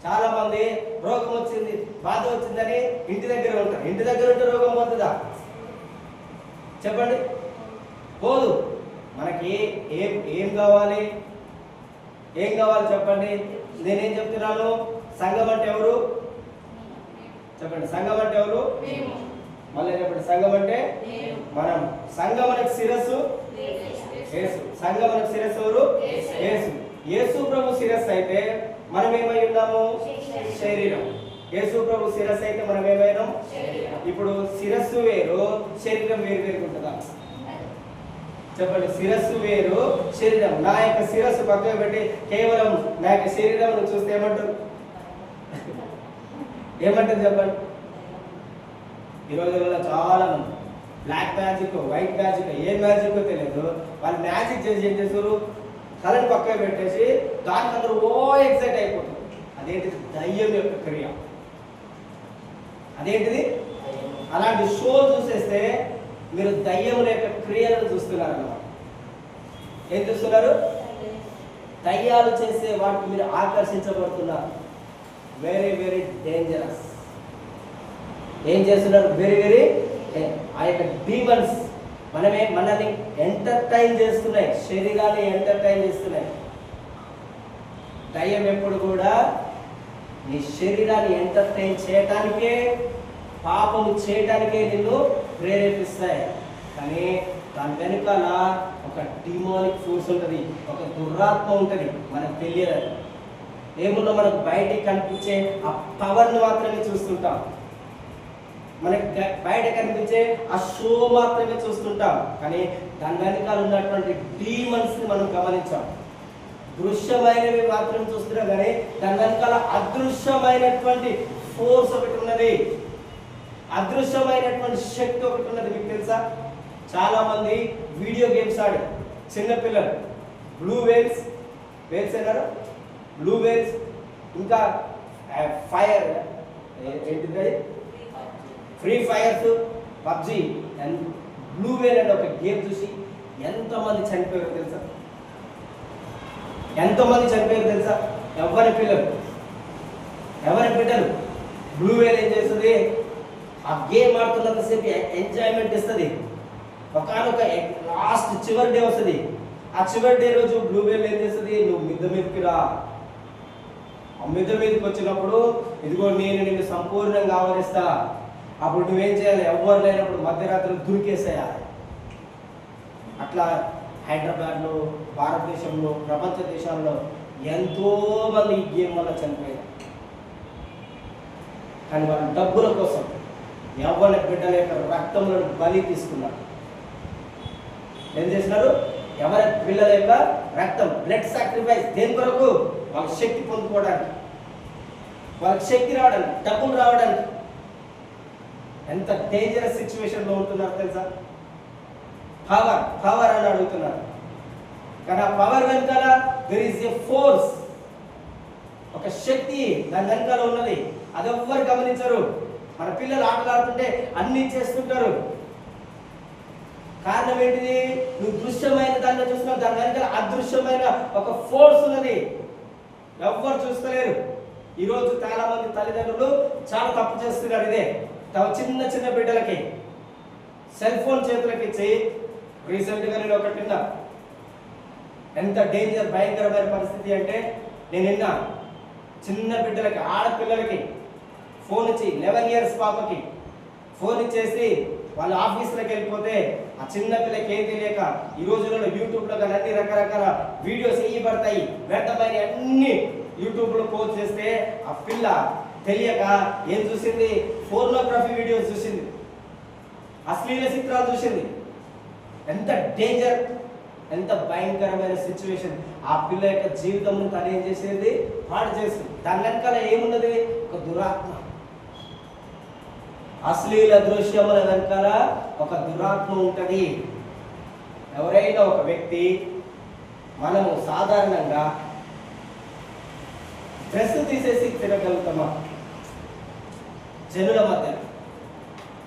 Speaker 1: చాలా మంది రోగం వచ్చింది, బాధ వచ్చిందని ఇంటి దగ్గర ఉంటారు. ఇంటి దగ్గర ఉంటే రోగం పోతుందా? చెప్పండి, పోదు. మనకి ఏం కావాలి? ఏం కావాలి చెప్పండి. నేనేం చెప్తున్నాను? సంఘం అంటే ఎవరు? చెప్పండి. సంఘం అంటే ఎవరు? మళ్ళీ చెప్పండి. సంఘం అంటే మనం. సంఘమునకు శిరస్సు యేసు. సంఘమునకు శిరస్సు ఎవరు? యేసు. యేసు ప్రభు శిరస్సు అయితే మనం ఏమై ఉన్నాము? శరీరం. యేసు ప్రభు శిరస్సు అయితే మనం ఏమైనాం? ఇప్పుడు శిరస్సు వేరు, శరీరం వేరు వేరు ఉంటుందా? చెప్పండి. శిరస్సు వేరు, శరీరం. నా యొక్క శిరస్సు పక్కన పెట్టి కేవలం నా యొక్క శరీరం చూస్తే ఏమంటారు? ఏమంటారు చెప్పండి. ఈ రోజుల్లో చాలా మంది బ్లాక్ మ్యాజిక్, వైట్ మ్యాజిక్, ఏ మ్యాజిక్ తెలియదు. వాళ్ళు మ్యాజిక్ చేసి ఏం చేస్తారు? కళను పక్కన పెట్టేసి దానికి అందరూ ఎక్సైట్ అయిపోతారు. అదేంటిది? దయ్యం యొక్క క్రియ. అదేంటిది? అలాంటి షో చూసేస్తే మీరు దయ్యం యొక్క క్రియలను చూస్తున్నారు అన్నమాట. ఏం చూస్తున్నారు? దయ్యాలు చేసే వాటికి మీరు ఆకర్షించబడుతున్నారు. Very very dangerous. ఏం చేస్తున్నారు? వెరీ వెరీ ఆ యొక్క డీమన్స్ మనల్ని ఎంటర్టైన్ చేస్తున్నాయి, శరీరాన్ని ఎంటర్టైన్ చేస్తున్నాయి. దయ్యం ఎప్పుడు కూడా నీ శరీరాన్ని ఎంటర్టైన్ చేయటానికే, పాపము చేయటానికే నిన్ను ప్రేరేపిస్తాయి. కానీ దాని వెనుకాల ఒక డిమానిక్ ఫోర్స్ ఉంటుంది, ఒక దురాత్మ ఉంటుంది. మనకు తెలియదు. ఏమున్నా మనకు బయటికి కనిపించే ఆ పవర్ని మాత్రమే చూస్తుంటాం. మనకి బయట కనిపించే ఆ షో మాత్రమే చూస్తుంటాం. కానీ దాని వెనకాల ఉన్నటువంటి డీమన్స్ని మనం గమనించాం. దృశ్యమైనవి మాత్రం చూస్తున్నాం, కానీ దాని వెనకాల అదృశ్యమైనటువంటి ఫోర్స్ ఒకటి ఉన్నది, అదృశ్యమైనటువంటి శక్తి ఒకటి ఉన్నది. మీకు తెలుసా? చాలా మంది వీడియో గేమ్స్ ఆడి చిన్నపిల్లలు బ్లూ వేల్స్ అన్నారు, బ్లూ వేల్స్, ఇంకా ఫైర్ ఏంటిది, free fires, PUBG and blue వేల్ అనే ఒక గేమ్ చూసి ఎంతమంది చనిపోయారు తెలుసా? ఎంతోమంది చనిపోయారు తెలుసా? ఎవరి బిడ్డలు. బ్లూ వేల్ ఏం చేస్తుంది? ఆ గేమ్ ఆడుతున్నంతసేపు ఎంజాయ్మెంట్ ఇస్తుంది. ఒకనొక లాస్ట్ చివరి డే వస్తుంది. ఆ చివరి డే రోజు బ్లూ వేల్ ఏం చేస్తుంది? నువ్వు మిద్ద మీదకి రా. ఆ మిద్ద మీదకి వచ్చినప్పుడు ఇదిగో నేను నిన్ను సంపూర్ణంగా ఆవరిస్తా. అప్పుడు నువ్వేం చేయాలి? ఎవరు లేనప్పుడు మధ్యరాత్రి దురికేసేయాలి. అట్లా హైదరాబాద్లో, భారతదేశంలో, ప్రపంచ దేశాల్లో ఎంతోమంది ఈ గేమ్ వల్ల చనిపోయారు. కానీ వాళ్ళ డబ్బుల కోసం యవ్వన బిడ్డల యొక్క రక్తంలో బలి తీసుకున్నారు. ఏం చేసినారు? ఎవరి పిల్లల యొక్క రక్తం, బ్లడ్ సాక్రిఫైస్. దేని కొరకు? వాళ్ళ శక్తి పొందుకోవడానికి, వాళ్ళకి శక్తి రావడానికి, డబ్బులు రావడానికి. ఎంత డేంజరస్ సిచ్యువేషన్లో ఉంటున్నారు తెలుసా? పవర్ అని అడుగుతున్నారు. కానీ ఆ పవర్ వెనకాల దెర్ ఈస్ ఎ ఫోర్స్, ఒక శక్తి దాని వెనకాల ఉన్నది. అది ఎవ్వరు గమనించరు. మన పిల్లలు ఆటలాడుతుంటే అన్నీ చేస్తుంటారు. కారణం ఏంటిది? నువ్వు దృశ్యమైన దాన్ని చూస్తున్నావు, దాని వెనక అదృశ్యమైన ఒక ఫోర్స్ ఉన్నది. ఎవ్వరు చూస్తలేరు. ఈరోజు చాలా మంది తల్లిదండ్రులు చాలా తప్పు చేస్తున్నారు. ఇదే తమ చిన్న చిన్న బిడ్డలకి సెల్ ఫోన్ చేతులకి ఇచ్చి, రీసెంట్గా నేను ఒకటి విన్నా, ఎంత డేంజర్ భయంకరమైన పరిస్థితి అంటే, నేను విన్నా చిన్న బిడ్డలకి ఆడపిల్లలకి ఫోన్ ఇచ్చి 11 years పాపకి ఫోన్ ఇచ్చేసి వాళ్ళ ఆఫీసులకు వెళ్ళిపోతే ఆ చిన్న పిల్లకి ఏం తెలియక ఈ రోజులలో యూట్యూబ్లో కానీ అన్ని రకరకాల వీడియోస్ వేయబడతాయి. వ్యర్థమైన అన్ని యూట్యూబ్లో పోస్ట్ చేస్తే ఆ పిల్ల తెలియక ఏం చూసింది? పోర్నోగ్రఫీ వీడియోస్ చూసింది, అశ్లీల చిత్రాలు చూసింది. ఎంత డేంజర్, ఎంత భయంకరమైన సిచ్యువేషన్. ఆ పిల్ల యొక్క జీవితం తను ఏం చేసేది? పాడు చేసింది. దాని వెనకాల ఏమున్నది? ఒక దురాత్మ. అశ్లీల దృశ్యముల వెనకాల ఒక దురాత్మ ఉంటుంది. ఎవరైనా ఒక వ్యక్తి, మనము సాధారణంగా డ్రెస్ తీసేసి తిరగలుగుతామా జనుల మధ్య?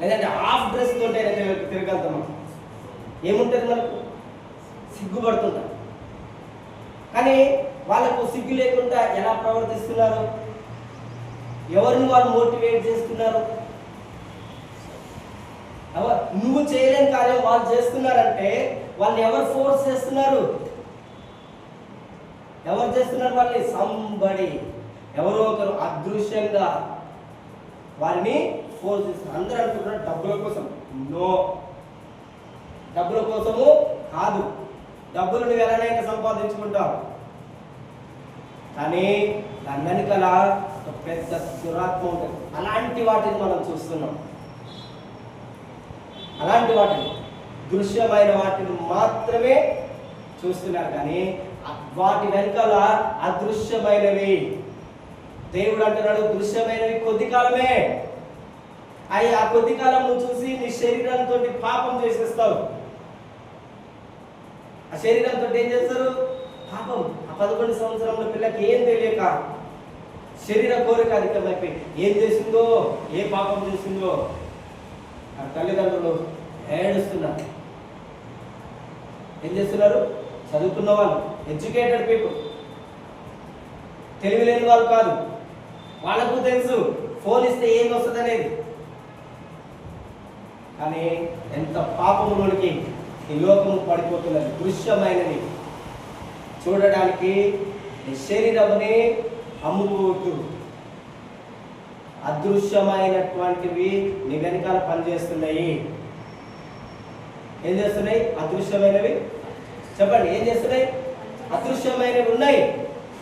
Speaker 1: లేదంటే హాఫ్ డ్రెస్ తోటే తిరగలుగుతామా? ఏముంటుంది మనకు? సిగ్గుపడుతుంటాం. కానీ వాళ్ళకు సిగ్గు లేకుండా ఎలా ప్రవర్తిస్తున్నారు? ఎవరిని వాళ్ళు మోటివేట్ చేస్తున్నారు? నువ్వు చేయలేని కార్యం వాళ్ళు చేస్తున్నారంటే వాళ్ళని ఎవరు ఫోర్స్ చేస్తున్నారు? ఎవరు చేస్తున్నారు వాళ్ళని? సంబడి, ఎవరో ఒకరు అదృశ్యంగా వారిని ఫోర్స్ చేస్తున్నారు. అందరూ అనుకుంటున్నారు డబ్బుల కోసం. నో, డబ్బుల కోసము కాదు. డబ్బులు నువ్వు ఎలానైనా సంపాదించుకుంటావు, కానీ దాని వెనుకల ఒక పెద్ద దురాత్మ ఉంటుంది. అలాంటి వాటిని మనం చూస్తున్నాం. అలాంటి వాటిని, దృశ్యమైన వాటిని మాత్రమే చూస్తున్నారు, కానీ వాటి వెనకాల అదృశ్యమైనవి. దేవుడు అంటున్నాడు దృశ్యమైనవి కొద్ది కాలమే. ఆ కొద్ది కాలం నువ్వు చూసి నీ శరీరంతో పాపం చేసేస్తావు. ఆ శరీరంతో ఏం చేస్తారు? పాపం. ఆ 11 సంవత్సరంలో పిల్లకి ఏం తెలియక శరీర కోరిక అధికమైపోయి ఏం చేసిందో, ఏ పాపం చేసిందో ఆ తల్లిదండ్రులు ఏడుస్తున్నారు. ఏం చేస్తున్నారు? చదువుకున్న వాళ్ళు, ఎడ్యుకేటెడ్ పీపుల్, తెలివి లేని వాళ్ళు కాదు. వాళ్ళకు తెలుసు ఫోన్ ఇస్తే ఏం వస్తుంది అనేది. కానీ ఎంత పాపములోనికి ఈ లోకము పడిపోతున్నది. దృశ్యమైనది చూడడానికి నీ శరీరముని అమ్ముకోవద్దు. అదృశ్యమైనటువంటివి నీ వెనకాల పనిచేస్తున్నాయి. ఏం చేస్తున్నాయి? అదృశ్యమైనవి. చెప్పండి, ఏం చేస్తున్నాయి? అదృశ్యమైనవి ఉన్నాయి.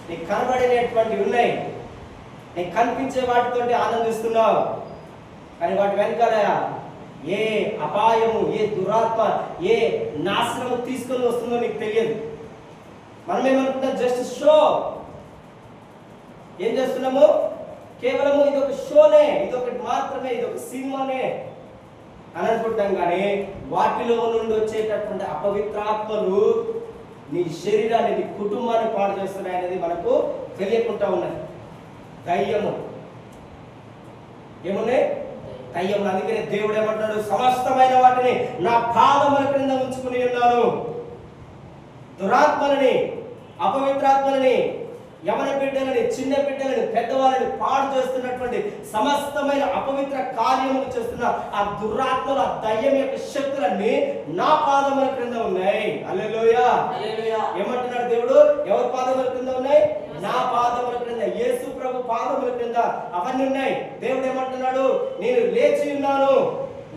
Speaker 1: నీకు కనబడినటువంటివి ఉన్నాయి. నీకు కనిపించే వాటితో ఆనందిస్తున్నావు, కానీ వాటి వెనకాల ఏ అపాయము, ఏ దురాత్మ, ఏ నాశనము తీసుకొని వస్తుందో నీకు తెలియదు. మనం ఏమనుకుంటాం? Just show. ఏం చేస్తున్నాము? కేవలము ఇదొక షోనే, ఇదొకటి మాత్రమే, ఇదొక సినిమానే అని అనుకుంటాం. కానీ వాటిలో నుండి వచ్చేటటువంటి అపవిత్రాత్మలు నీ శరీరాన్ని, నీ కుటుంబాన్ని పాడు చేస్తున్నాయి అనేది మనకు తెలియకుండా ఉన్నది. దయ్యము ఏమున్నాయి? దయ్యములు. అందుకనే దేవుడు ఏమంటాడు? సమస్తమైన వాటిని నా పాదముల క్రింద ఉంచుకుని ఉన్నాను. దురాత్మలని, అపవిత్రాత్మలని, యవన బిడ్డలని, చిన్న బిడ్డలని, పెద్దవాళ్ళని పాడు చేస్తున్నటువంటి సమస్తమైన అపవిత్ర కార్యములు చేస్తున్న ఆ దురాత్మల, దయ్యం యొక్క శక్తులన్నీ నా పాదముల క్రింద ఉన్నాయి. హల్లెలూయా. ఏమంటున్నాడు దేవుడు? ఎవరి పాదముల క్రింద ఉన్నాయి? నా పాదముల క్రింద, యేసు ప్రభు పాదముల క్రింద అవన్నీ ఉన్నాయి. దేవుడు ఏమంటున్నాడు? నేను లేచి ఉన్నాను,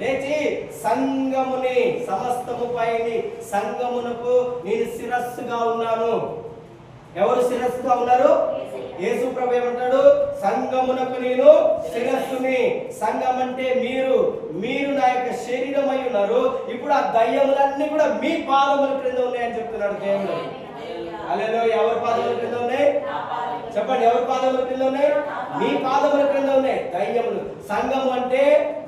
Speaker 1: లేచి సంఘముని, సమస్తము పైని సంఘమునకు నేను శిరస్సుగా ఉన్నాను. ఎవరు శిరస్సుగా ఉన్నారు? యేసు ప్రభు ఏమంటాడు? సంఘమునకు నేను శిరస్సుని. సంఘం అంటే మీరు, మీరు నా యొక్క శరీరం అయి ఉన్నారు. ఇప్పుడు ఆ దయ్యములన్నీ కూడా మీ పాదముల క్రింద ఉన్నాయని చెప్తున్నాడు దేవుడు. హల్లెలూయా. ఎవరి పాదముల క్రింద ఉన్నాయి? చెప్పండి, ఎవరి పాదముల క్రింద ఉన్నాయి? మీ పాదముల క్రింద ఉన్నాయి దయ్యములు. సంఘము అంటే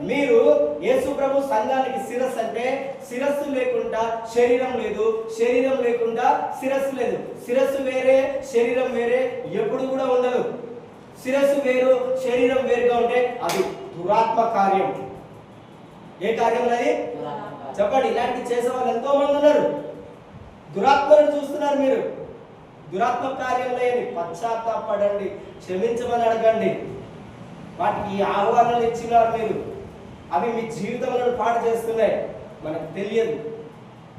Speaker 1: మీరు. యేసు ప్రభు సంఘానికి శిరస్సు అంటే శిరస్సు లేకుండా శరీరం లేదు, శరీరం లేకుండా శిరస్సు లేదు. శిరస్సు వేరే, శరీరం వేరే ఎప్పుడు కూడా ఉండదు. శిరస్సు వేరు, శరీరం వేరుగా ఉంటే అది దురాత్మ కార్యం. ఏ కార్యం అది? చెప్పండి, ఇలాంటి చేసే వాళ్ళు ఎంతో మంది ఉన్నారు. దురాత్మలను చూస్తున్నారు మీరు. దురాత్మ కార్యంలో పశ్చాత్తాపడండి, క్షమించమని అడగండి. వాటికి ఆహ్వానాలు ఇచ్చినారు మీరు. అవి మీ జీవితంలో పాడు చేస్తున్నాయి, మనకు తెలియదు.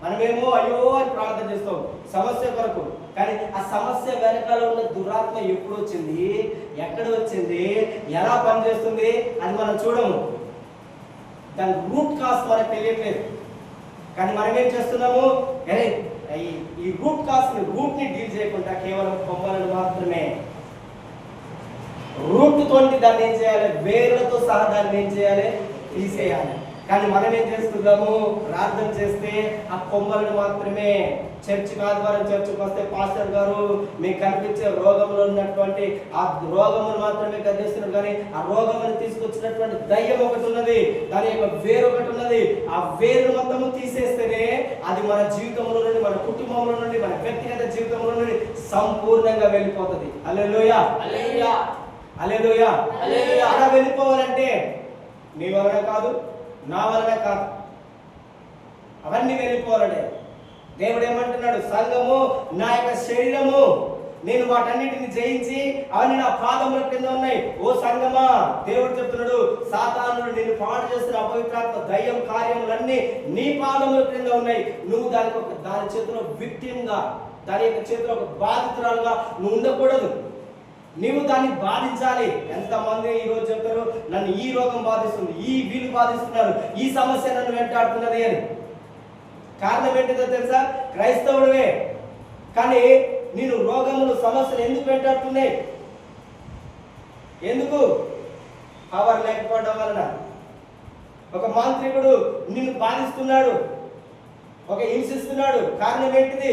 Speaker 1: మనమేమో అయ్యో అని ప్రార్థన చేస్తాం సమస్య కొరకు, కానీ ఆ సమస్య వెనకాల ఉన్న దురాత్మ ఎప్పుడు వచ్చింది, ఎక్కడ వచ్చింది, ఎలా పనిచేస్తుంది అని మనం చూడము. దాని రూట్ కాస్ మనకు తెలియట్లేదు. కానీ మనం ఏం చేస్తున్నాము, అరే ఈ రూట్ కాస్ని రూట్ని డీల్ చేయకుండా కేవలం కొమ్మలను మాత్రమే, రూట్ తోటి దాన్ని ఏం చేయాలి, వేర్లతో సహా దాన్ని ఏం చేయాలి, తీసేయాలి. కానీ మనం ఏం చేస్తున్నాము, ప్రార్థన చేస్తే ఆ కొమ్మలను మాత్రమే, చర్చికి ఆదివారం చర్చికి వస్తే పాస్టర్ గారు మీకు కనిపించే రోగంలో ఉన్నటువంటి ఆ రోగమును మాత్రమే గద్దిస్తున్నారు, కానీ ఆ రోగమును తీసుకొచ్చినటువంటి దయ్యం ఒకటి ఉన్నది, దాని యొక్క వేరు ఒకటి ఉన్నది. ఆ వేరు మొత్తము తీసేస్తేనే అది మన జీవితంలో నుండి, మన కుటుంబంలో నుండి, మన వ్యక్తిగత జీవితంలో నుండి సంపూర్ణంగా వెళ్ళిపోతుంది. హల్లెలూయా, హల్లెలూయా, హల్లెలూయా, హల్లెలూయా. అలా వెళ్ళిపోవాలంటే నీ వలన కాదు, నా వలన కాదు, అవన్నీ వెళ్ళిపోవాలంటే దేవుడు ఏమంటున్నాడు, సంఘము నా యొక్క శరీరము, నేను వాటన్నిటిని జయించి అవన్నీ నా పాదముల కింద ఉన్నాయి. ఓ సంఘమా, దేవుడు చెప్తున్నాడు, సాతానుడు నిన్ను పాడు చేస్తున్న అపవిత్రాత్మ దయ్యం కార్యములన్నీ నీ పాదముల కింద ఉన్నాయి. నువ్వు దాని చేతిలో విక్టిమ్గా, దాని యొక్క చేతిలో ఒక బాధితురాలుగా నువ్వు ఉండకూడదు. నీవు దాన్ని బాధించాలి. ఎంతమంది ఈ రోజు చెప్తారు, నన్ను ఈ రోగం బాధిస్తుంది, వీళ్ళు బాధిస్తున్నారు, ఈ సమస్య నన్ను వెంటాడుతున్నది అని. కారణం ఏంటిదో తెలుసా, క్రైస్తవుడివే కానీ నేను రోగములు సమస్యలు ఎందుకు వెంటాడుతున్నాయి? ఎందుకు? పవర్ లేకపోవడం వలన. ఒక మాంత్రికుడు నిన్ను బాధిస్తున్నాడు, ఒక హింసిస్తున్నాడు, కారణం ఏంటిది?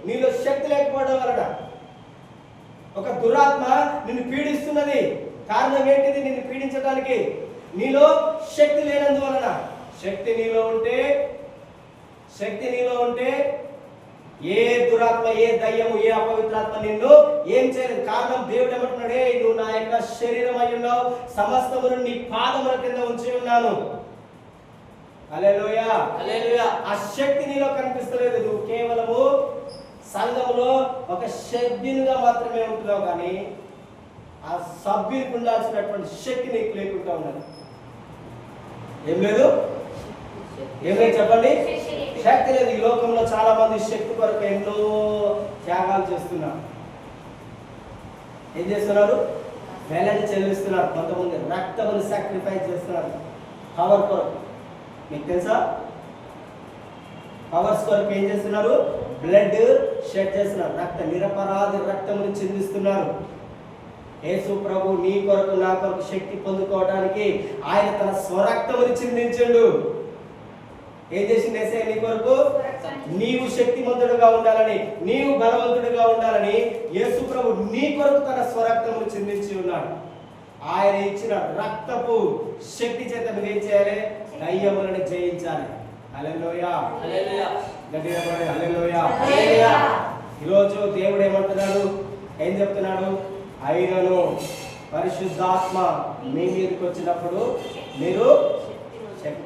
Speaker 1: నీలో శక్తి లేకపోవడం వలన. ఒక దురాత్మ నిన్ను పీడిస్తున్నది, కారణం ఏంటిది? నిన్ను పీడించడానికి నీలో శక్తి లేనందువలన. శక్తి నీలో ఉంటే ఏ దురాత్మ, ఏ దయ్యము, ఏ అపవిత్రాత్మ నిన్ను ఏం చేయలేదు. కారణం దేవుడు ఏమంటున్నాడే, నువ్వు నా యొక్క శరీరం అయి ఉన్నావు, సమస్తమును నీ పాదముల కింద ఉంచి ఉన్నాను. హల్లెలూయా, హల్లెలూయా. ఆ శక్తి నీలో కనిపిస్తలేదు. నువ్వు కేవలము సంఘములో ఒక సభ్యునిగా మాత్రమే ఉంటున్నావు, కానీ ఆ సభ్యునికి ఉండాల్సినటువంటి శక్తి నీకు లేకుండా ఉన్నది. ఏం లేదు చెప్పండి, శక్తి లేదు. ఈ లోకంలో చాలా మంది శక్తి కొరకు ఎన్నో త్యాగాలు చేస్తున్నారు. ఏం చేస్తున్నారు? వేలని చెల్లిస్తున్నారు. కొంతమంది రక్తముని సాక్రిఫైస్ చేస్తున్నారు పవర్ కొరకు. మీకు తెలుసా? పవర్స్ కొరకు ఏం చేస్తున్నారు? బ్లడ్ షెడ్ చేస్తున్నారు, నిరపరాధి రక్తముని చిందిస్తున్నారు. యేసు ప్రభు నీ కొరకు, నా కొరకు శక్తి పొందుకోవడానికి ఆయన తన స్వరక్తముని చిందించండు. ఏం చేసింది యేసయ్య నీ కొరకు? నీవు శక్తిమంతుడుగా ఉండాలని, నీవు బలవంతుడిగా ఉండాలని యేసు ప్రభు నీ కొరకు తన స్వరక్తమును చిందించి ఉన్నాడు. ఆయన ఇచ్చిన రక్తపు శక్తి చేత నువ్వు ఏం చేయాలి? దయ్యములను జయించాలి. హల్లెలూయా, హల్లెలూయా, గట్టిగా పడండి. హల్లెలూయా, హల్లెలూయా. ఈరోజు దేవుడు ఏమంటున్నాడు? ఏం చెప్తున్నాడు? అయినను పరిశుద్ధాత్మ మీ మీదకి వచ్చినప్పుడు మీరు శక్తి.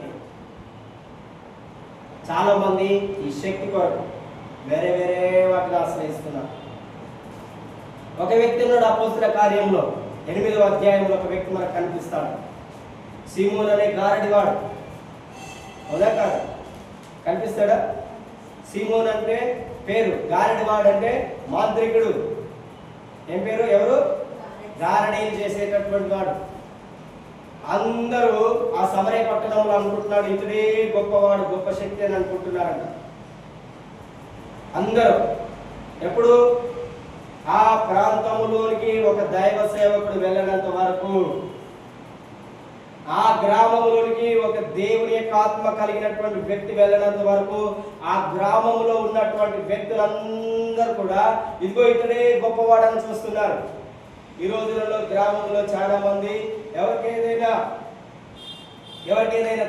Speaker 1: చాలా మంది ఈ శక్తి కొరకు వేరే వాటిని ఆశ్రయిస్తున్నారు. ఒక వ్యక్తి ఉన్నాడు అపోస్తల కార్యంలో 8వ అధ్యాయంలో ఒక వ్యక్తి మనకు కనిపిస్తాడు. సీమోను అనే గారడివాడు. అవునా కాదు? కనిపిస్తాడా? సీమోను అంటే పేరు, గారడివాడు అంటే మాంత్రికుడు. ఏం పేరు? ఎవరు? గారడీలు చేసేటటువంటి వాడు. అందరూ ఆ సమరయ పట్టణంలో అనుకుంటున్నాడు ఇతడే గొప్పవాడు, గొప్ప శక్తి అని అనుకుంటున్నారంట అందరూ. ఎప్పుడు? ఆ ప్రాంతంలోనికి ఒక దైవ సేవకుడు వెళ్ళినంత వరకు, ఆ గ్రామంలోనికి ఒక దేవుని యొక్క ఆత్మ కలిగినటువంటి వ్యక్తి వెళ్ళినంత వరకు, ఆ గ్రామంలో ఉన్నటువంటి వ్యక్తులందరూ కూడా ఇదిగో ఇతడే గొప్పవాడని చూస్తున్నారు. ఈ రోజులలో గ్రామంలో చాలా మంది ఎవరికైనా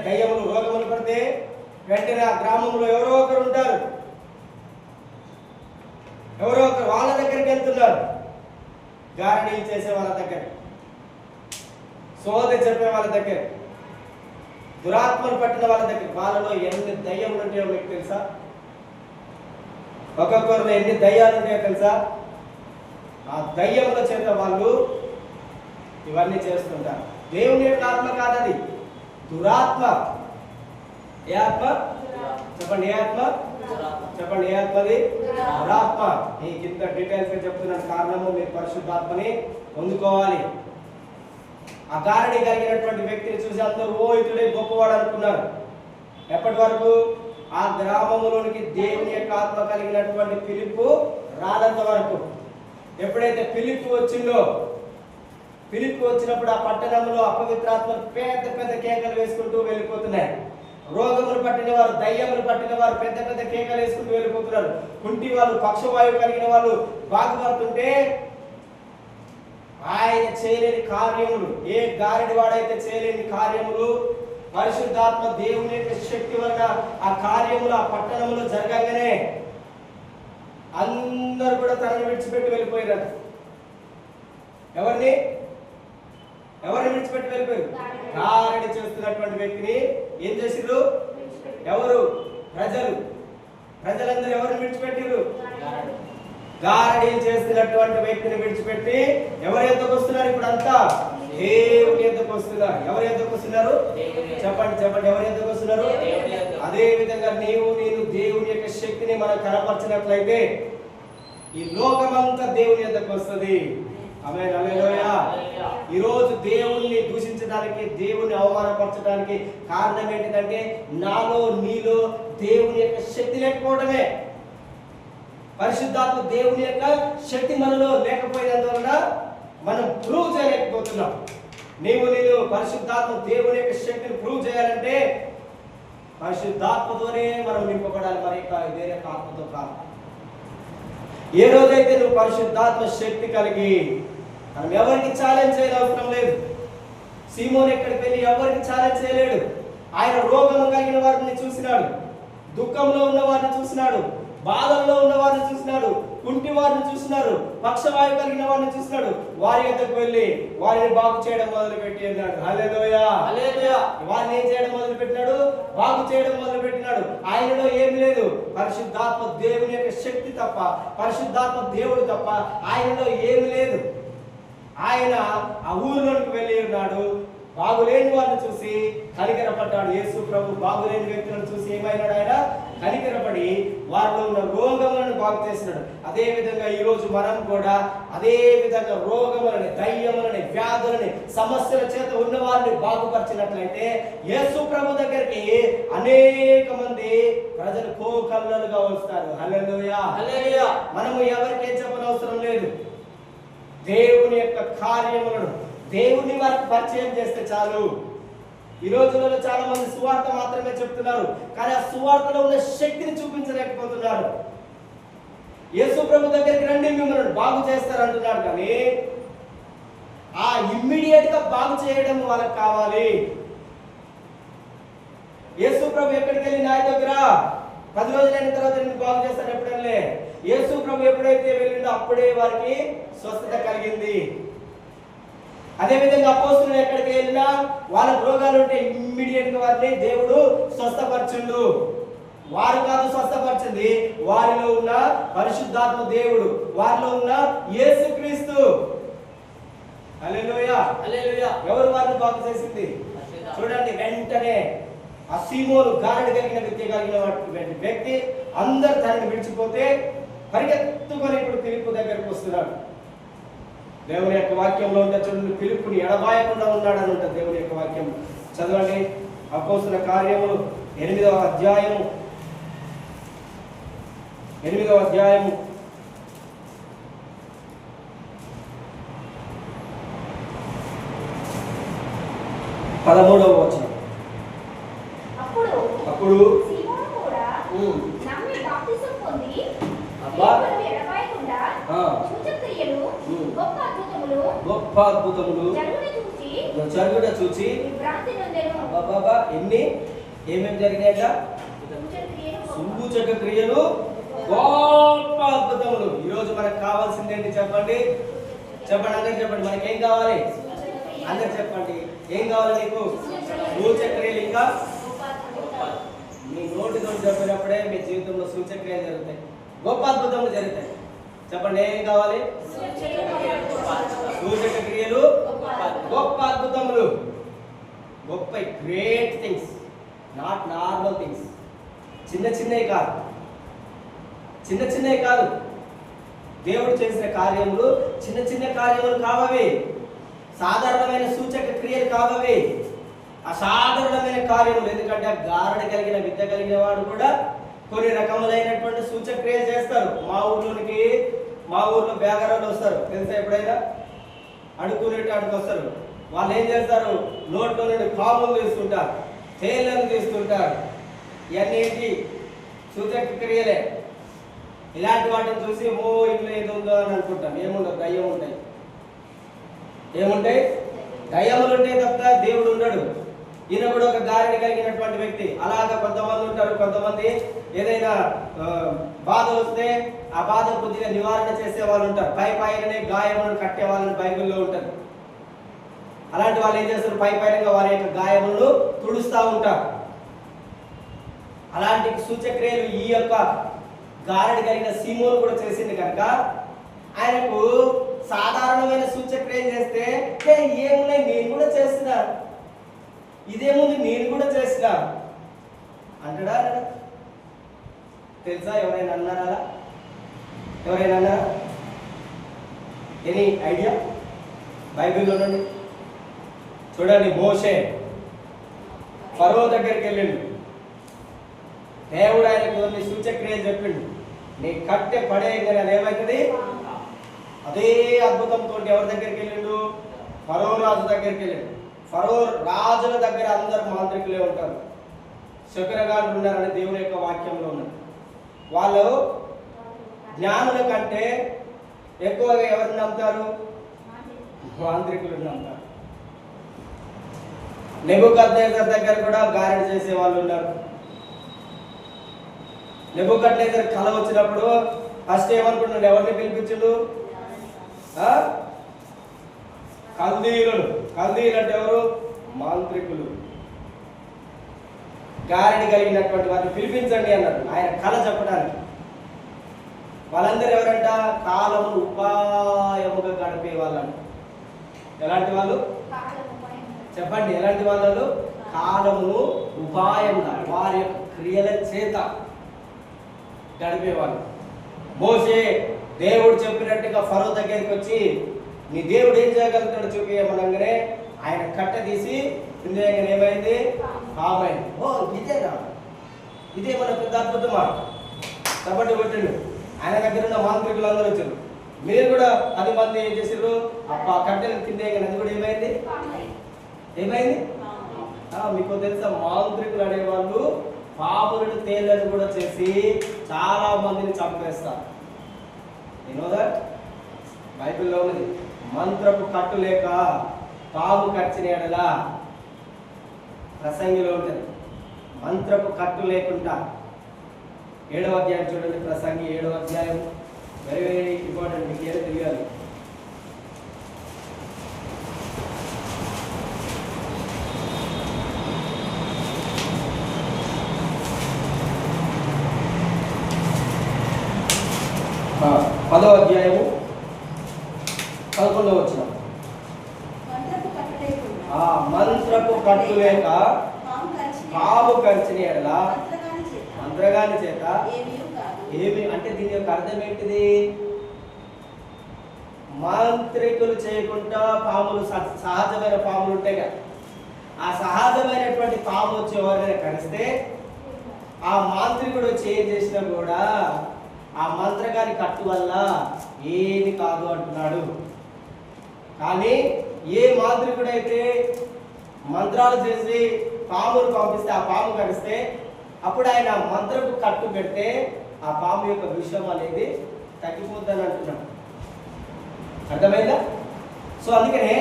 Speaker 1: దయ్యములు, రోగములు పడితే వెంటనే ఆ గ్రామంలో ఎవరో ఒకరు ఉంటారు, ఎవరో ఒకరు వాళ్ళ దగ్గరికి వెళ్తున్నారు. గారడీలు చేసే వాళ్ళ దగ్గర, సోద చెప్పే వాళ్ళ దగ్గర. దురాత్మను పట్టిన వాళ్ళ దగ్గర వాళ్ళలో ఎన్ని దయ్యములు ఉంటాయో మీకు తెలుసా? ఒక్కొక్కరిలో ఎన్ని దయ్యాలు ఉంటాయో తెలుసా? ఆ దయ్యముల చేత వాళ్ళు ఇవన్నీ చేస్తుంటారు. దేవుని యొక్క ఆత్మ కాదది, దురాత్మ. ఏ ఆత్మ చెప్పండి? ఏ ఆత్మ చెప్పండి? ఏ ఆత్మది? దురాత్మ. మీకు ఇంత డీటెయిల్స్ గా చెప్తున్నాను, కారణము మీరు పరిశుద్ధాత్మని పొందుకోవాలి. ఆ గారడి కలిగినటువంటి వ్యక్తిని చూసి అందరూ ఓ ఇతడే గొప్పవాడు అనుకున్నారు. ఎప్పటి వరకు? ఆ గ్రామంలోనికి దేవుని యొక్క ఆత్మ కలిగినటువంటి ఫిలిప్పు రానంత వరకు. ఎప్పుడైతే ఫిలిప్పు వచ్చిందో, ఫిలిప్పు వచ్చినప్పుడు ఆ పట్టణంలో అపవిత్రాత్మలు పెద్ద పెద్ద కేకలు వేసుకుంటూ వెళ్ళిపోతున్నాయి. రోగములు పట్టిన వారు, దయ్యములు పట్టిన వారు పెద్ద పెద్ద కేకలు వేసుకుంటూ వెళ్ళిపోతున్నారు. కుంటి వాళ్ళు, పక్షవాయువు కలిగిన వాళ్ళు బాగుపడుతుంటే ఆయన చేయలేని కార్యములు, ఏ గారిడి వాడైతే చేయలేని కార్యములు, పరిశుద్ధాత్మ దేవుని యొక్క శక్తి వలన ఆ కార్యములు ఆ పట్టణంలో జరగగానే అందరూ కూడా తనని విడిచిపెట్టి వెళ్ళిపోయారు. ఎవరిని విడిచిపెట్టి వెళ్ళిపోయారు? గారడి చేస్తున్నటువంటి వ్యక్తిని ఏం చేసిర్రు? ఎవరు? ప్రజలందరూ ఎవరిని విడిచిపెట్టిరు? గారడి చేస్తున్నటువంటి వ్యక్తిని విడిచిపెట్టి ఎవరి యొద్దకు వస్తున్నారు? ఇప్పుడు అంతా దేవుని యొద్దకు వస్తున్నారు. ఎవరి యొద్దకు వస్తున్నారు? చెప్పండి. ఎవరి యొద్దకు వస్తున్నారు? అదే విధంగా నేను దేవుని యొక్క శక్తిని మనం కనపరిచినట్లయితే ఈ లోకమంతా దేవుని యొద్దకు వస్తుంది. ఆమేన్, హల్లెలూయా. ఈ రోజు దేవుణ్ణి దూషించడానికి, దేవుణ్ణి అవమానపరచడానికి కారణం ఏంటంటే నాలో నీలో దేవుని యొక్క శక్తి లేకపోవడమే. పరిశుద్ధాత్మ దేవుని యొక్క శక్తి మనలో లేకపోయినందువలన మనం ప్రూవ్ చేయలేకపోతున్నాం. నేను పరిశుద్ధాత్మ దేవుని యొక్క శక్తిని ప్రూవ్ చేయాలంటే పరిశుద్ధాత్మతోనే మనం నింపబడాలి, మరి వేరే ఆత్మతో కాదు. ఏ రోజైతే నువ్వు పరిశుద్ధాత్మ శక్తి కలిగి, మనం ఎవరికి ఛాలెంజ్ చేయని అవసరం లేదు. సీమోను ఎక్కడికి వెళ్ళి ఎవరికి ఛాలెంజ్ చేయలేడు. ఆయన రోగము కలిగిన వారిని చూసినాడు, దుఃఖంలో ఉన్న వారిని చూసినాడు, బాధల్లో ఉన్న వారిని చూసినాడు, కుంటి వారిని చూసినాడు, పక్షవాయువు కలిగిన వారిని చూసినాడు. వారి యొద్దకు వెళ్ళి వారిని బాగు చేయడం మొదలు పెట్టి అన్నాడు. హల్లెలూయా. వారిని ఏం చేయడం మొదలు పెట్టినాడు? బాగు చేయడం మొదలు పెట్టినాడు. ఆయనలో ఏమి లేదు, పరిశుద్ధాత్మ దేవుని యొక్క శక్తి తప్ప, పరిశుద్ధాత్మ దేవుడు తప్ప ఆయనలో ఏమి లేదు. ఆయన ఆ ఊరిలోకి వెళ్ళి ఉన్నాడు. బాగులేని వారిని చూసి కనికరపడ్డాడు. యేసు ప్రభు బాగులేని వ్యక్తులను చూసి ఏమైనాడు? ఆయన కనికరపడి వారిలో ఉన్న రోగములను బాగు చేసినాడు. అదే విధంగా ఈ రోజు మనం కూడా అదే విధంగా రోగములని, దయ్యములని, వ్యాధులని, సమస్యల చేత ఉన్న వారిని బాగుపరిచినట్లయితే యేసు ప్రభు దగ్గరికి అనేక మంది ప్రజలు కోకల్లలుగా వస్తారు. హల్లెలూయా. మనము ఎవరికి ఏం చెప్పనవసరం లేదు. దేవుని యొక్క కార్యములను దేవుని వారికి పరిచయం చేస్తే చాలు. ఈ రోజులలో చాలా మంది సువార్త మాత్రమే చెప్తున్నారు, కానీ ఆ సువార్తలో ఉన్న శక్తిని చూపించలేకపోతున్నారు. యేసు ప్రభు దగ్గరికి రండి, మిమ్మల్ని బాగు చేస్తారంటున్నారు, కానీ ఆ ఇమ్మీడియట్ గా బాగు చేయడం వాళ్ళకి కావాలి. యేసు ప్రభు ఎక్కడికి వెళ్ళి నా దగ్గర 10 రోజులైన తర్వాత నేను బాగు చేస్తాను ఎప్పుడైనా. యేసు ప్రభు ఎప్పుడైతే వెళ్ళిందో అప్పుడే వారికి స్వస్థత కలిగింది. అదేవిధంగా అపోస్తులు ఎక్కడికి వెళ్ళినా వాళ్ళకి రోగాలు ఉంటే ఇమ్మీడియట్ గా వారిని దేవుడు స్వస్థపరచుండు. వారు కాదు స్వస్థపరిచింది, వారిలో ఉన్న పరిశుద్ధాత్మ దేవుడు, వారిలో ఉన్న యేసుక్రీస్తు. హల్లెలూయా. ఎవరు వారిని బాగు చేసింది? చూడండి, వెంటనే ఆ సీమోను గారడి కలిగిన వ్యక్తి అందరు తనని విడిచిపోతే పరిగెత్తుకొని ఇప్పుడు ఫిలిప్పు దగ్గరకు వస్తున్నాడు. దేవుని యొక్క వాక్యంలో ఉంటే చూడండి, ఫిలిప్పుని ఎడబాయకుండా ఉన్నాడని ఉంటుంది దేవుని యొక్క వాక్యం. చదవండి, అపోస్తుల కార్యములు 8వ అధ్యాయము 13వ వచనం. అప్పుడు
Speaker 2: సీమోను కూడా నమ్మి బాప్తిసం పొంది
Speaker 1: అబ్బా
Speaker 2: ఎడబాయకుండా సూచక్రియలు గొప్ప అద్భుతములు
Speaker 1: జరుగుట చూచి
Speaker 2: భ్రాంతి నొందెను.
Speaker 1: అబ్బా ఏమేమి జరిగాయట? సూచక క్రియలు, గొప్ప అద్భుతములు. ఈ రోజు మనకు కావాల్సింది ఏంటి చెప్పండి? అందరికి చెప్పండి. మనకేం కావాలి? అందరికి చెప్పండి. ఏం కావాలి నీకు? సూచక్రియలు. ఇంకా మీ నోటితో చెప్పినప్పుడే మీ జీవితంలో సూచక్రియలు జరుగుతాయి, గొప్ప అద్భుతములు జరుగుతాయి. చెప్పండి, ఏం కావాలి? సూచక క్రియలు, గొప్ప అద్భుతములు. గొప్ప great things, not normal things. చిన్న చిన్నవి కాదు, చిన్న చిన్నవి కాదు. దేవుడు చేసిన కార్యములు చిన్న చిన్న కార్యములు కావవి. సాధారణమైన సూచక క్రియలు కావవి, అసాధారణమైన కార్యములు. ఎందుకంటే ఆ గారడి కలిగిన విద్య కలిగిన వాడు కూడా కొన్ని రకములైనటువంటి సూచక క్రియలు చేస్తారు. మా ఊర్లో బేగరాలు వస్తారు తెలుసా? ఎప్పుడైనా అడుక్కునేటానికి వస్తారు. వాళ్ళు ఏం చేస్తారు? నోట్లో నుండి పాములు తీస్తుంటారు, తేళ్లను తీస్తుంటారు. ఇవన్నీ ఏంటి? సూచక క్రియలే. ఇలాంటి వాటిని చూసి ఓ ఇంట్లో ఏదో ఉందో అని అనుకుంటాం. ఏముండవు, దయ్యం ఉంటాయి. ఏముంటాయి? దయ్యములు ఉంటాయి తప్ప దేవుడు ఉండడు. ఈయన కూడా ఒక గారిని కలిగినటువంటి వ్యక్తి. అలాగా కొంతమంది ఉంటారు. కొంతమంది ఏదైనా బాధ వస్తే ఆ బాధ కొద్దిగా నివారణ చేసే వాళ్ళు ఉంటారు. పైనే గాయములను కట్టే వాళ్ళని బైబిల్లో ఉంటారు. అలాంటి వాళ్ళు ఏం చేస్తారు? పైగా వారి యొక్క గాయములను తుడుస్తూ ఉంటారు. అలాంటి సూచక్రియలు ఈ యొక్క గారడి కలిగిన సీమోను కూడా చేసింది కనుక ఆయనకు సాధారణమైన సూచక్రియలు చేస్తే ఏమున్నాయి, నేను కూడా చేస్తున్నా, ఇదేముంది, నేను కూడా చేసిన అంటాడా? తెలుసా? ఎవరైనా అన్నారా? ఎవరైనా అన్నారా? Any idea? బైబిల్లో నుండి చూడండి. మోషే ఫరో దగ్గరికి వెళ్ళిండు. దేవుడు ఆయనకు కొన్ని సూచక్రియలు చెప్పిండు. నీ కట్టె పడేయగానే అది ఏమవుతుంది? అదే అద్భుతంతో ఎవరి దగ్గరికి వెళ్ళిండు? ఫరో రాజు దగ్గరికి వెళ్ళిండు. ఫరో రాజుల దగ్గర అందరు మాంత్రికులే ఉంటారు, శకునగాళ్ళు ఉన్నారని దేవుని యొక్క వాక్యంలో ఉన్నారు. వాళ్ళు జ్ఞానుల కంటే ఎక్కువగా ఎవరిని నమ్ముతారు? మాంత్రికులను నమ్ముతారు. నెబుకద్నెజర్ దగ్గర కూడా గారడి చేసే వాళ్ళు ఉన్నారు. నెబుకద్నెజర్ కళ వచ్చినప్పుడు ఫస్ట్ ఏమనుకుంటున్నాడు? ఎవరిని పిలిపించుడు? కల్దీయులు. కల్దీయులు అంటే ఎవరు? మాంత్రికులు. గారడి కలిగినటువంటి వారిని పిలిపించండి అన్నారు ఆయన కళ చెప్పడానికి. వాళ్ళందరూ ఎవరంట? కాలమును ఉపాయముగా గడిపే వాళ్ళంట. ఎలాంటి వాళ్ళు? చెప్పండి, ఎలాంటి వాళ్ళు? కాలమును ఉపాయంగా వారి యొక్క క్రియల చేత గడిపేవాళ్ళు. మోషే దేవుడు చెప్పినట్టుగా ఫరో దగ్గరికి వచ్చి నీ దేవుడు ఏం చేయగలుగుతాడు చూపించమనగానే ఆయన కట్ట తీసి కిందగానే ఏమైంది? పామైంది. ఓ ఇదేనా? ఇదే మన పెద్ద అద్భుతమా? కాబట్టి కొట్టిండు. ఆయన దగ్గర ఉన్న మాంత్రికులు అందరూ వచ్చారు. మీరు కూడా 10 మంది ఏం చేసారు? కట్టెల కింద అది కూడా ఏమైంది? ఏమైంది? మీకు తెలుసా? మాంత్రికులు అనేవాళ్ళు పాములను తేళ్లను కూడా చేసి చాలా మందిని చంపేస్తారు. You know that? బైబిల్లో ఉన్నది. మంత్రపు కట్టు లేక పాము కరిచిన ఎడల ప్రసంగిలో ఉంటుంది. మంత్రపు కట్టు లేకుండా 7వ అధ్యాయం చూడండి. ప్రసంగి 7వ అధ్యాయం వెరీ వెరీ ఇంపార్టెంట్. మీకు ఏదో తెలియాలి. పదవ అధ్యాయము 11వ వచనం. మంత్రపు కట్టు లేక పాము కరిచిన ఎడల మంత్రగాని చేత ఏమి అంటే దీని యొక్క అర్థం ఏంటిది? మాంత్రికులు చేయకుండా పాములు, సహజమైన పాములు ఉంటాయి కదా, ఆ సహజమైనటువంటి పాము వచ్చి ఎవరైనా కరిస్తే ఆ మాంత్రికుడు వచ్చి ఏం చేసినా కూడా ఆ మంత్రగాని కట్టు వల్ల ఏది కాదు అంటున్నాడు. కానీ ఏ మాంత్రికుడైతే మంత్రాలు చేసి పామును పంపిస్తే ఆ పాము కరిస్తే అప్పుడు ఆయన మంత్రకు కట్టు పెడితే ఆ పాము యొక్క విషయం అనేది తగ్గిపోద్దని అంటున్నాడు. అర్థమైందా? సో అందుకనే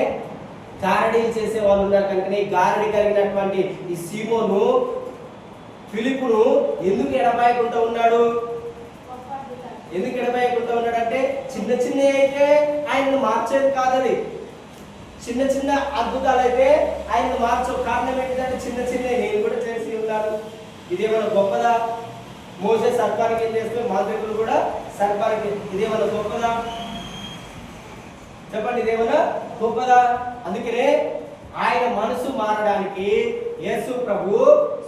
Speaker 1: గారడీలు చేసే వాళ్ళు ఉన్నారు కనుక గారడి కలిగినటువంటి ఈ సీమోను ఫిలిప్పును ఎందుకు ఎడబాయకుండా ఉన్నాడు? ఎందుకు ఎడబాయకుండా ఉన్నాడంటే చిన్న చిన్న అయితే ఆయనను మార్చేది కాదది. చిన్న చిన్న అద్భుతాలు అయితే ఆయన మార్చు. కారణం ఏంటంటే చిన్న చిన్న నేను కూడా చేసి ఉన్నాను. ఇదేమైనా గొప్పదా? మోసే సర్పానికి ఏం చేస్తే మాంత్రికులు కూడా సర్పానికి. ఇదేమైనా గొప్పదా? చెప్పండి, ఇదేమైనా గొప్పదా? అందుకనే ఆయన మనసు మారడానికి యేసు ప్రభు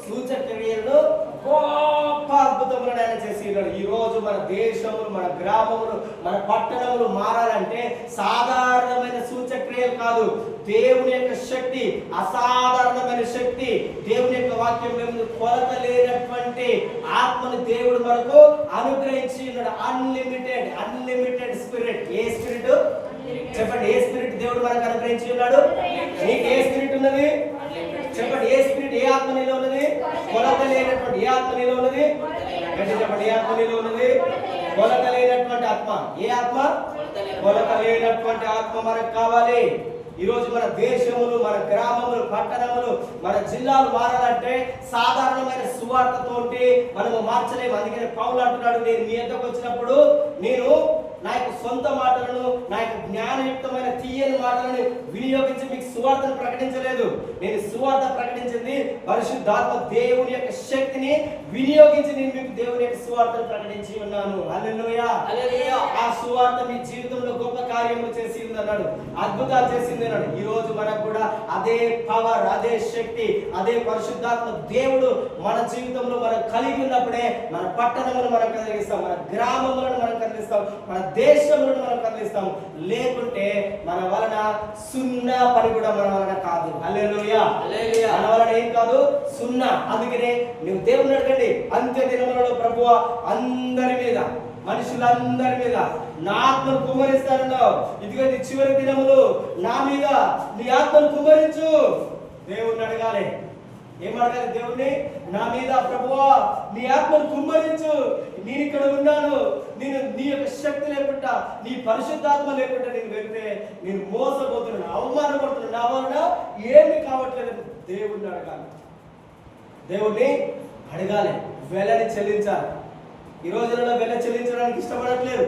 Speaker 1: సూచక క్రియలను గొప్ప అద్భుతములను ఆయన చేసి ఉన్నాడు. ఈ రోజు మన దేశములు, మన గ్రామములు, మన పట్టణములు మారాలంటే సాధారణమైన సూచక క్రియలు కాదు, దేవుని యొక్క శక్తి, అసాధారణమైన శక్తి, దేవుని యొక్క వాక్యంలో కొలత లేనటువంటి ఆత్మను దేవుడు మనకు అనుగ్రహించి ఉన్నాడు. Unlimited spirit. ఏ స్పిరిట్? చెప్పండి, ఏ స్పిరిట్ దేవుడు మనకు అనుగ్రహించి ఉన్నాడు? నీకు ఏ స్పిరిట్ ఉన్నది? చెప్పండి, ఏ స్పిరిట్, ఏ ఆత్మ నీలో ఉన్నది? కొలత లేనటువంటి ఏ ఆత్మ నీలో ఉన్నది? చెప్పండి, ఏ ఆత్మ నీలో ఉన్నది? కొలత లేనటువంటి ఆత్మ. ఏ ఆత్మ? కొలత లేనటువంటి ఆత్మ మనకు కావాలి. ఈ రోజు మన దేశములు, మన గ్రామములు, పట్టణములు, మన జిల్లాలు మారాలంటే సాధారణమైన సువార్తతోటి మనము మార్చలేము. అందుకని పౌలు అంటున్నాడు, నేను మీ యొద్దకు వచ్చినప్పుడు నేను నా యొక్క సొంత మాటలను, నా యొక్క జ్ఞానయుక్తమైన తీయని మాటలను వినియోగించి మీకు సువార్తను ప్రకటించలేదు. నేను సువార్త ప్రకటించింది పరిశుద్ధాత్మ దేవుని యొక్క శక్తిని వినియోగించి నేను మీకు దేవుని యొక్క సువార్తను ప్రకటించి ఉన్నాను. హల్లెలూయా. ఆ సువార్త మీ జీవితంలో గొప్ప కార్యములు చేసి ఉందన్నాడు, అద్భుతాలు చేసింది అన్నాడు. ఈ రోజు మనకు కూడా అదే పవర్, అదే శక్తి, అదే పరిశుద్ధాత్మ దేవుడు మన జీవితంలో మనం కలిగి ఉన్నప్పుడే మన పట్టణములను మనం కదిలిస్తాం, మన గ్రామములను మనం కదిలిస్తాం, మన దేశములను మనం కదిలిస్తాం. లేకుంటే మన వలన సున్నా పని కూడా మన వలన కాదు. హల్లెలూయా. మన వలన ఏం కాదు, సున్నా. అందుకనే నువ్వు దేవుని అడగండి, అంత్య దినములలో ప్రభువా అందరి మీద, మనుషులందరి మీద నా ఆత్మను కుమ్మరిస్తానన్నావు. ఇదిగో నీ చివరి దినములు నా మీద నీ ఆత్మను కుమ్మరించు. దేవుణ్ణి అడగాలి. ఏం అడగాలి దేవుణ్ణి? నా మీద ప్రభువా నీ ఆత్మను కుమ్మరించు. నేను ఇక్కడ ఉన్నాను, నేను నీ యొక్క శక్తి లేకుండా, నీ పరిశుద్ధాత్మ లేకుండా నేను వెళ్తే నేను మోసపోతున్నాను, అవమానపడుతున్నాను, నా వలన ఏమి కావట్లేదు. దేవుణ్ణి అడగాలి, దేవుణ్ణి అడగాలి, వెలని చెల్లించాలి. ఈ రోజులలో వెల చెల్లించడానికి ఇష్టపడట్లేదు.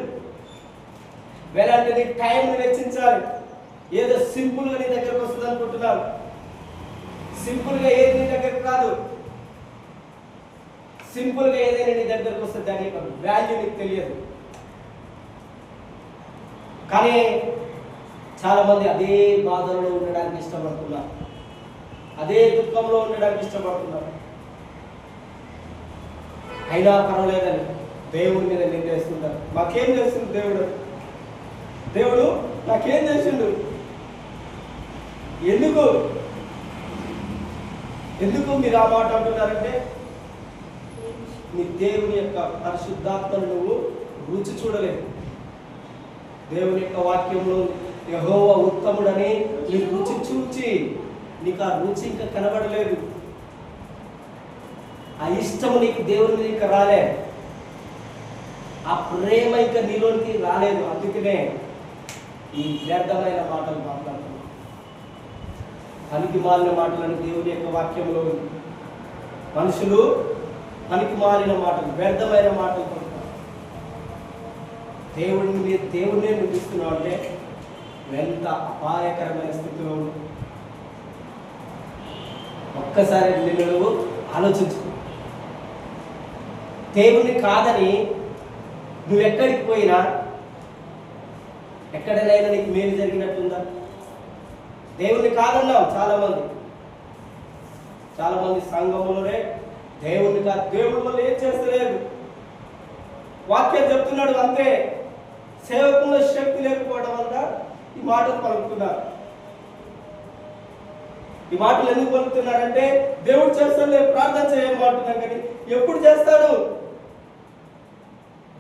Speaker 1: వెల అంటే నీ టైంని వెచ్చించాలి. ఏదో సింపుల్గా నీ దగ్గరకు వస్తుంది అనుకుంటున్నారు. సింపుల్గా ఏది నీ దగ్గరకు రాదు. సింపుల్గా ఏదైనా నీ దగ్గరకు వస్తుంది, దాని యొక్క వాల్యూ నీకు తెలియదు. కానీ చాలా మంది అదే బాధలో ఉండడానికి ఇష్టపడుతున్నారు, అదే దుఃఖంలో ఉండడానికి ఇష్టపడుతున్నారు. అయినా పర్వాలేదని దేవుడి మీద నిందేస్తుంటారు. మాకేం చేస్తుంది దేవుడు? దేవుడు నాకేం చేసిండు? ఎందుకు మీరు ఆ మాట అంటున్నారంటే నీ దేవుని యొక్క పరిశుద్ధాత్మను నువ్వు రుచి చూడలేదు. దేవుని యొక్క వాక్యంలో యెహోవా ఉత్తముడని నీ రుచి చూచి నీకు ఆ రుచి ఇంకా కనబడలేదు. ఆ ఇష్టము నీకు దేవుని మీద ఇంకా రాలే, ఆ ప్రేమ ఇంకా నీలోనికి రాలేదు. అందుకనే ఈ వ్యర్థమైన మాటలు మాట్లాడుతున్నాను, పనికి మాలిన మాటలను దేవుని యొక్క వాక్యంలో ఉంది. మనుషులు పనికి మాలిన మాటలు, వ్యర్థమైన మాటలు పడుతున్నారు. దేవుడినే నిందిస్తున్నావు అంటే ఎంత అపాయకరమైన స్థితిలో ఉంది. ఒక్కసారి నువ్వు ఆలోచించుకో. దేవుణ్ణి కాదని నువ్వు ఎక్కడికి పోయినా ఎక్కడైనా నీకు మేలు జరిగినట్టుందా? దేవుణ్ణి కాదన్నావు. చాలా మంది సంఘములోనే దేవుణ్ణి కాదు, దేవుడి వల్ల ఏం చేస్తలేదు. వాక్యం చెప్తున్నాడు అంతే. సేవకుల్లో శక్తి లేకపోవడం వల్ల ఈ మాటలు పలుకుతున్నారు. ఈ మాటలు ఎందుకు పలుకుతున్నారంటే దేవుడు చేస్తాడులే, ప్రార్థన చేయమంటున్నాం కానీ ఎప్పుడు చేస్తాడు?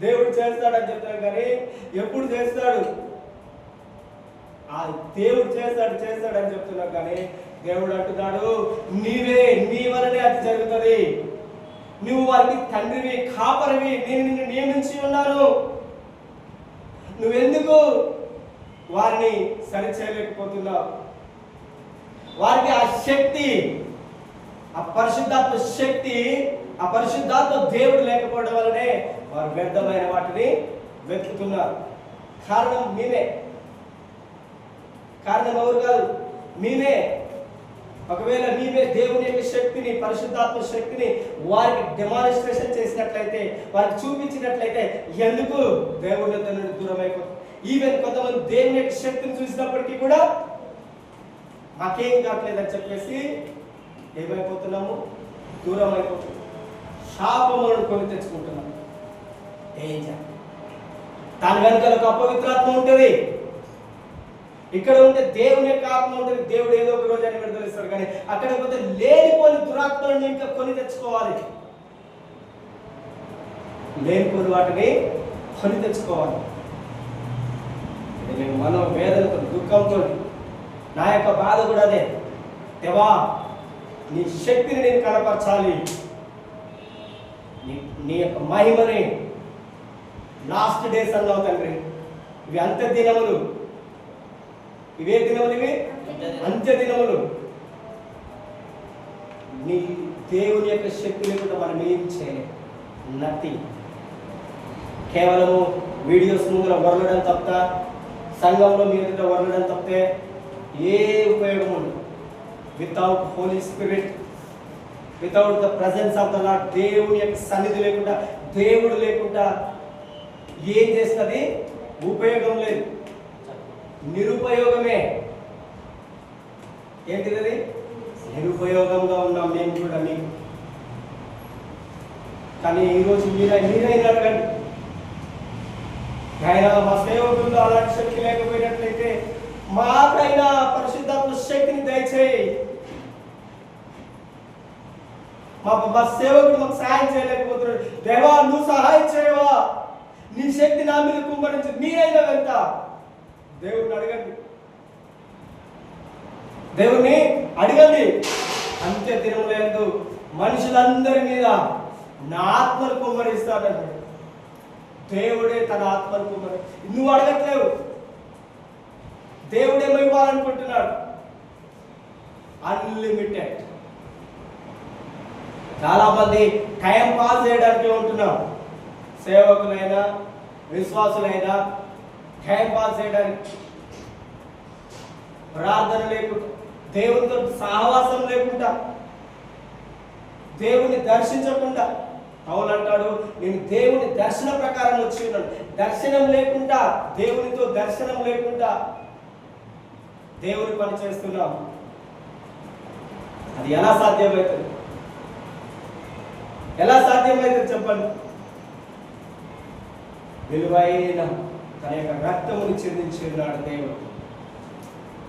Speaker 1: దేవుడు చేస్తాడని చెప్తాడు కానీ ఎప్పుడు చేస్తాడు? ఆ దేవుడు చేస్తాడని చెప్తున్నావు కానీ దేవుడు అంటున్నాడు నీ వలనే అది జరుగుతుంది. నువ్వు వారికి తండ్రివి, కాపరివి, నేను నిన్ను నియమించి ఉన్నాను. నువ్వెందుకు వారిని సరిచేయలేకపోతున్నావు? వారికి ఆ శక్తి, ఆ పరిశుద్ధాత్మ శక్తి, ఆ పరిశుద్ధాత్మ దేవుడు లేకపోవడం వల్లనే వారు వ్యర్థమైన వాటిని వెతుకుతున్నారు. కారణం కారణం ఎవరు కాదు, మీరే. ఒకవేళ మీరే దేవుని యొక్క శక్తిని, పరిశుద్ధాత్మ శక్తిని వారికి డెమాన్స్ట్రేషన్ చేసినట్లయితే, వారికి చూపించినట్లయితే ఎందుకు దేవుని నుండి దూరం అయిపోతుంది? ఈవెన్ కొంతమంది దేవుని యొక్క శక్తిని చూసినప్పటికీ కూడా మాకేం కావట్లేదని చెప్పేసి ఏమైపోతున్నాము? దూరం అయిపోతున్నాము. శాపములను కొని తెచ్చుకుంటున్నాము. డేంజర్. దాని వెనుక ఒక అపవిత్రాత్మ ఉంటుంది. ఇక్కడ ఉంటే దేవుని యొక్క ఆత్మ ఉంటుంది. దేవుడు ఏదో ఒక రోజు అని విడుదలిస్తాడు. కానీ అక్కడ పోతే లేనిపోని దురాత్మలను ఇంకా కొని తెచ్చుకోవాలి. లేనిపోని వాటిని కొని తెచ్చుకోవాలి. నేను మనో వేదనతో, దుఃఖంతో, నా యొక్క బాధ కూడా అదే. దేవా, నీ శక్తిని నేను కనపరచాలి, నీ యొక్క మహిమని. లాస్ట్ డేస్ అన్నావు తండ్రి. ఇవి అంత్య దినములు. ఇవే దినములు, ఇవి అంత్య దినములు. నీ దేవుని యొక్క శక్తి లేకుండా మనం ఏం చేయలేం. నథింగ్. కేవలము వీడియోస్ ముందర వరలడం తప్ప, సంఘంలో మీ ఎదుట వరలడం తప్పితే ఏ ఉపయోగం ఉండదు. Without Holy Spirit, without the presence of the Lord, దేవుని యొక్క సన్నిధి లేకుండా, దేవుడు లేకుండా ఏం చేస్తుంది? ఉపయోగం లేదు, నిరుపయోగమే. ఏంటిది? నిరుపయోగంగా ఉన్నాం మేము కూడా మీకు. కానీ ఈరోజు మీరైనా అడగండి, ఆయన మా సేవకుల్లో అలాంటి శక్తి లేకపోయినట్లయితే మాకైనా పరిశుద్ధాత్మ శక్తిని దయచేయి. మా సేవకుడు మాకు సహాయం చేయలేకపోతున్నాడు. దేవా, నువ్వు సహాయం చేయవా? నీ శక్తి నా మీద కుమ్మరించి మీరైనా వెళ్తా. దేవుడిని అడగండి, దేవుణ్ణి అడగండి. అంత్య దినములందు మనుషులందరి మీద నా ఆత్మను కుమ్మరిస్తాడండి. దేవుడే తన ఆత్మను కుమ్మరి. నువ్వు అడగట్లేవు, దేవుడేమో ఇవ్వాలనుకుంటున్నాడు. అన్లిమిటెడ్. చాలా మంది టైం పాస్ చేయడానికి ఉంటున్నాం. సేవకులైనా విశ్వాసులైనా టైం పాస్ చేయడానికి, ప్రార్థన లేకుండా, దేవునితో సహవాసం లేకుండా, దేవుని దర్శించకుండా. పౌలు అంటాడు, నేను దేవుని దర్శన ప్రకారం వచ్చి ఉన్నాను. దర్శనం లేకుండా, దేవునితో దర్శనం లేకుండా దేవుని పని చేస్తున్నాం. అది ఎలా సాధ్యమవుతుంది? ఎలా సాధ్యమవుతుంది చెప్పండి? విలువైన తన యొక్క రక్తమును చెందించి ఉన్నాడు దేవుడు.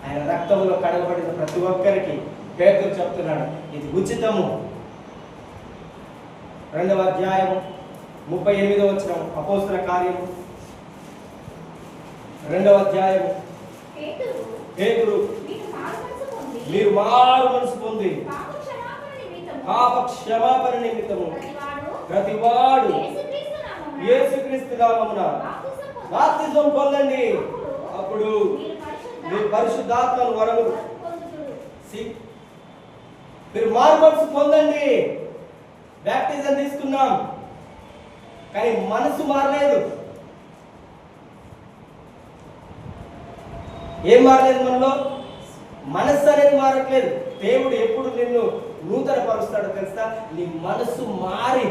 Speaker 1: ఆయన రక్తంలో కడగబడిన ప్రతి ఒక్కరికి పేతురు చెప్తున్నాడు, ఇది ఉచితము. 2వ అధ్యాయం 38వ వచనం, అపోస్తల కార్యము 2వ అధ్యాయం. పేతురు, మీరు మారు మనసు పొంది పాప క్షమాపణ నిమిత్తము ప్రతివాడు యేసుక్రీస్తు నామమున బాప్తిజం పొందండి, అప్పుడు మీరు పరిశుద్ధాత్మను వరములు. మీరు మారు మనసు పొందండి. బాప్టిజం తీసుకున్నాం, కానీ మనసు మారలేదు. ఏం మారలేదు మనలో? మనస్సు అనేది మారట్లేదు. దేవుడు ఎప్పుడు నిన్ను నూతన పరుస్తాడో తెలుసా? నీ మనసు మారి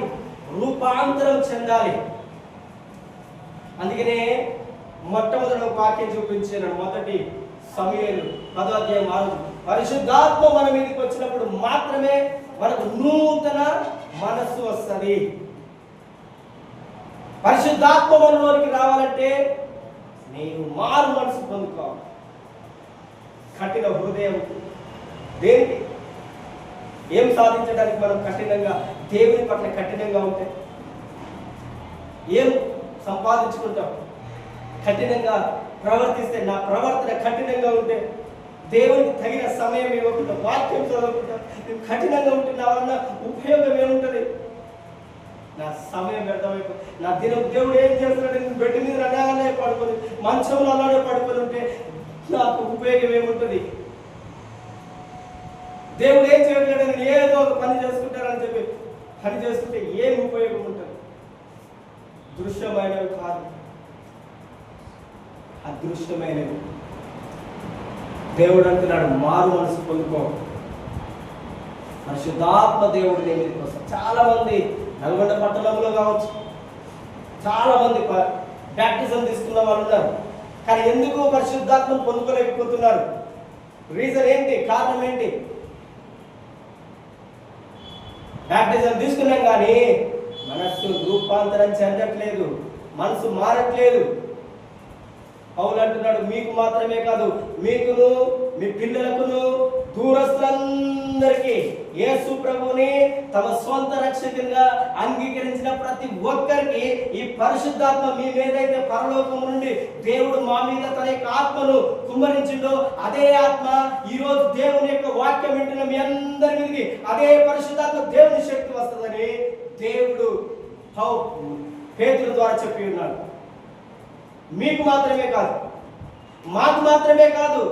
Speaker 1: రూపాంతరం చెందాలి. అందుకనే మొట్టమొదటి ఒక వాక్యం చూపించాను. మొదటి సమూయేలు 10వ అధ్యాయం 6. పరిశుద్ధాత్మ మన మీదకి వచ్చినప్పుడు మాత్రమే మనకు నూతన మనస్సు వస్తుంది. పరిశుద్ధాత్మ మనలోనికి రావాలంటే నేను మారు మనసు పొందుకోవాలి. కఠిన హృదయం దేనికి? ఏం సాధించడానికి మనం కఠినంగా, దేవుని పట్ల కఠినంగా ఉంటే ఏం సంపాదించుకుంటాం? కఠినంగా ప్రవర్తిస్తే, నా ప్రవర్తన కఠినంగా ఉంటే, దేవునికి తగిన సమయం ఇవ్వకుండా, వాక్యం చదవకుండా నేను కఠినంగా ఉంటే నా వలన ఉపయోగం ఏముంటుంది? నా సమయం వ్యర్థమైపోతుంది. నా దినం దేవుడు ఏం చేస్తున్నాడు? నేను బెడ్ మీద అలానే పడుకొని, మంచంలో అలానే పడుకొని ఉంటే నాకు ఉపయోగం ఏముంటుంది? దేవుడు ఏం చేయట్లేదు, నేను ఏదో ఒక పని చేసుకుంటానని చెప్పి పని చేసుకుంటే ఏం ఉపయోగం ఉంటుంది? దృశ్యమైనవి కాదు, అదృశ్యమైనవి. దేవుడు అంటున్నాడు, మారు మనసు పొందుకో. పరిశుద్ధాత్మ దేవుడు నీ మీదకి వస్తాడు. చాలా మంది నల్గొండ పట్టణంలో కావచ్చు, చాలా మంది బ్యాప్టిజం తీసుకున్న వాళ్ళు ఉన్నారు. కానీ ఎందుకు పరిశుద్ధాత్మను పొందుకోలేకపోతున్నారు? రీజన్ ఏంటి? కారణం ఏంటి? బ్యాప్టిజం తీసుకున్నాం కానీ మనస్సు రూపాంతరం చెందట్లేదు, మనసు మారట్లేదు. పౌలు అంటున్నాడు, మీకు మాత్రమే కాదు, మీకును మీ పిల్లలకును దూరస్తులందరికీ యేసు ప్రభువుని తమ స్వంత రక్షకునిగా అంగీకరించిన ప్రతి ఒక్కరికి ఈ పరిశుద్ధాత్మ మీ మీదైతే పరలోకం నుండి దేవుడు మా మీద తన యొక్క ఆత్మను కుమ్మరించిండో అదే ఆత్మ ఈరోజు దేవుని యొక్క వాక్యం వింటున్న మీ అందరి మీదకి అదే పరిశుద్ధాత్మ దేవుని శక్తి వస్తుందని దేవుడు పేతురు ద్వారా చెప్పి ఉన్నాడు. మీకు మాత్రమే కాదు, మాకు మాత్రమే కాదు,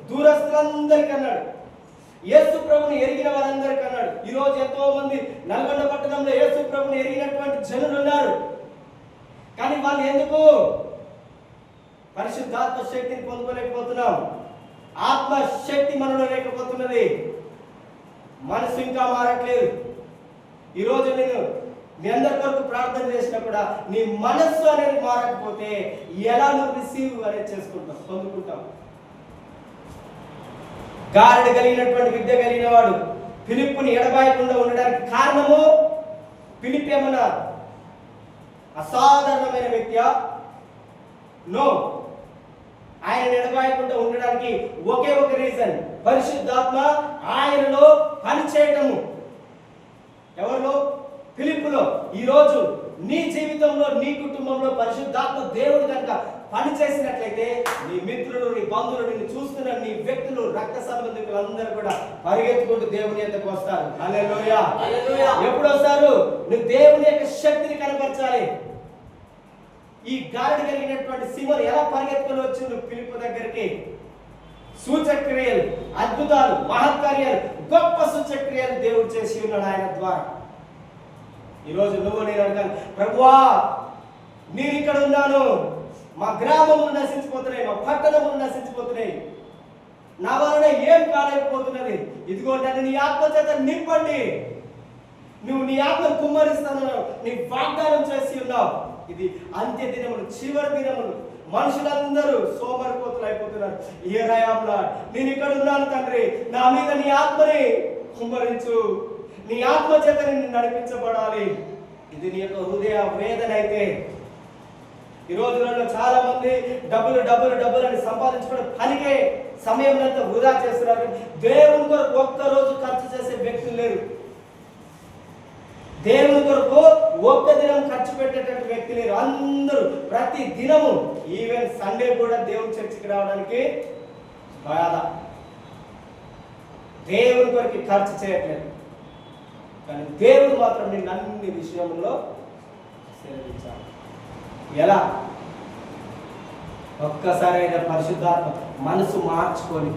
Speaker 1: దూరస్తులందరికీ అన్నాడు. యేసు ప్రభుని ఎరిగిన వారందరికీ అన్నాడు. ఈరోజు ఎంతో మంది నల్గొండ పట్టణంలో యేసు ప్రభుని ఎరిగినటువంటి జనులు ఉన్నారు. కానీ వాళ్ళు ఎందుకు పరిశుద్ధాత్మ శక్తిని పొందుకోలేకపోతున్నాం? ఆత్మ శక్తి మనలో లేకపోతున్నది. మనసు ఇంకా మారట్లేదు. ఈరోజు నేను మీ అందరి కొరకు ప్రార్థన చేసినా కూడా నీ మనస్సు అనేది మారకపోతే ఎలా నువ్వు రిసీవ్ అనేది చేసుకుంటావు, పొందుకుంటావు? గారడి కలిగినటువంటి విద్య కలిగిన వాడు ఫిలిప్పుని ఎడబాయకుండా ఉండడానికి కారణము, ఫిలిప్ ఏమన్నా అసాధారణమైన వ్యక్తి? నో. ఆయన ఎడబాయకుండా ఉండడానికి ఒకే ఒక రీజన్, పరిశుద్ధాత్మ ఆయనలో పనిచేయటము. ఎవరిలో? ఫిలిప్పులో. ఈరోజు నీ జీవితంలో, నీ కుటుంబంలో పరిశుద్ధాత్మ దేవుడు కనుక పని చేసినట్లయితే నీ మిత్రులు, నీ బంధువులు, నిన్ను చూస్తున్న నీ వ్యక్తులు, రక్త సంబంధికులు అందరూ కూడా పరిగెత్తుకుంటూ దేవుని యొద్దకు వస్తారు. హల్లెలూయా. ఎప్పుడు వస్తారు? నువ్వు దేవుని యొక్క శక్తిని కనపరచాలి. ఈ గారడి కలిగినటువంటి సీమను ఎలా పరిగెత్తుకొని వచ్చిండు ఫిలిప్పు దగ్గరికి? సూచక్రియలు, అద్భుతాలు, మహత్కార్యాలు, గొప్ప సూచక్రియలు దేవుడు చేసి ఉన్నాడు ఆయన ద్వారా. ఈరోజు నువ్వు నేను అడగాలి, ప్రభువా నేను ఇక్కడ ఉన్నాను, మా గ్రామములు నశించిపోతున్నాయి, మా పట్టణములు నశించిపోతున్నాయి, నా వలన ఏం కాలేకపోతున్నది, ఇదిగో నన్ను నీ ఆత్మ చేత నింపండి, నువ్వు నీ ఆత్మను కుమ్మరిస్తాను నీ వాగ్దానం చేసి ఉన్నావు. ఇది అంత్య దినములు, చివరి దినములు. మనుషులందరూ సోమరిపోతులు అయిపోతున్నారు. ఏ రాయంలా నేను ఇక్కడ ఉన్నాను తండ్రి, నా మీద నీ ఆత్మని కుమ్మరించు, నీ ఆత్మ చేత నిన్ను నడిపించబడాలి. ఇది నీ యొక్క హృదయ వేదన అయితే ఈ రోజులలో చాలా మంది డబ్బులు డబ్బులు డబ్బులు అని సంపాదించుకోవడం పనికే సమయం అంతా వృధా చేస్తున్నారు. దేవుని కొరకు ఒక్క రోజు ఖర్చు చేసే వ్యక్తులు లేరు. దేవుని కొరకు ఒక్క దినం ఖర్చు పెట్టేటట్టు వ్యక్తి లేరు. అందరూ ప్రతి దినము, ఈవెన్ సండే కూడా దేవుని చర్చికి రావడానికి బాధ. దేవుని కొరకు ఖర్చు చేయట్లేదు. కానీ దేవుడు మాత్రం నిన్ను అన్ని విషయంలో సేవించాలి. ఎలా? ఒక్కసారి అయినా పరిశుద్ధాత్మ మనసు మార్చుకొని,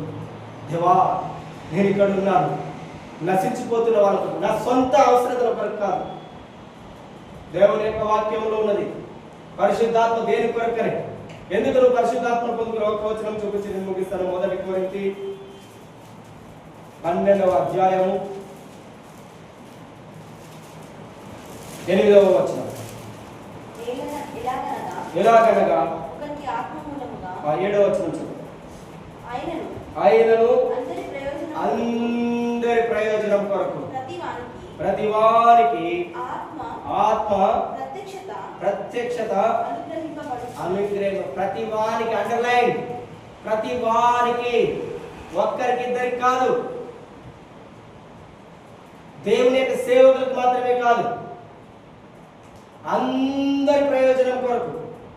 Speaker 1: దేవా నేను ఇక్కడ ఉన్నాను, నశించిపోతున్న వాళ్ళకు, నా సొంత అవసరతల కొరకు కాదు, దేవుని యొక్క వాక్యంలో ఉన్నది పరిశుద్ధాత్మ దేని కొరకనే. ఎందుకు నువ్వు పరిశుద్ధాత్మను పొందుకుని ఒక వచనం చూపించి నేను ముగిస్తాను. 1 కొరింథీ 12వ అధ్యాయము 8వ వచనం. ఎలాగనగా 7వ వచనం చూడు. ఆయనను అందరి ప్రయోజనం కొరకు ప్రతి వారికి ఆత్మ ప్రత్యక్షత అనుగ్రహం. ప్రతి వారికి, అండర్లైన్, ప్రతి వారికి, ఒక్కరికి ఇద్దరికి కాదు, దేవుని యొక్క సేవకులకు మాత్రమే కాదు, అందరి ప్రయోజనం కొరకు.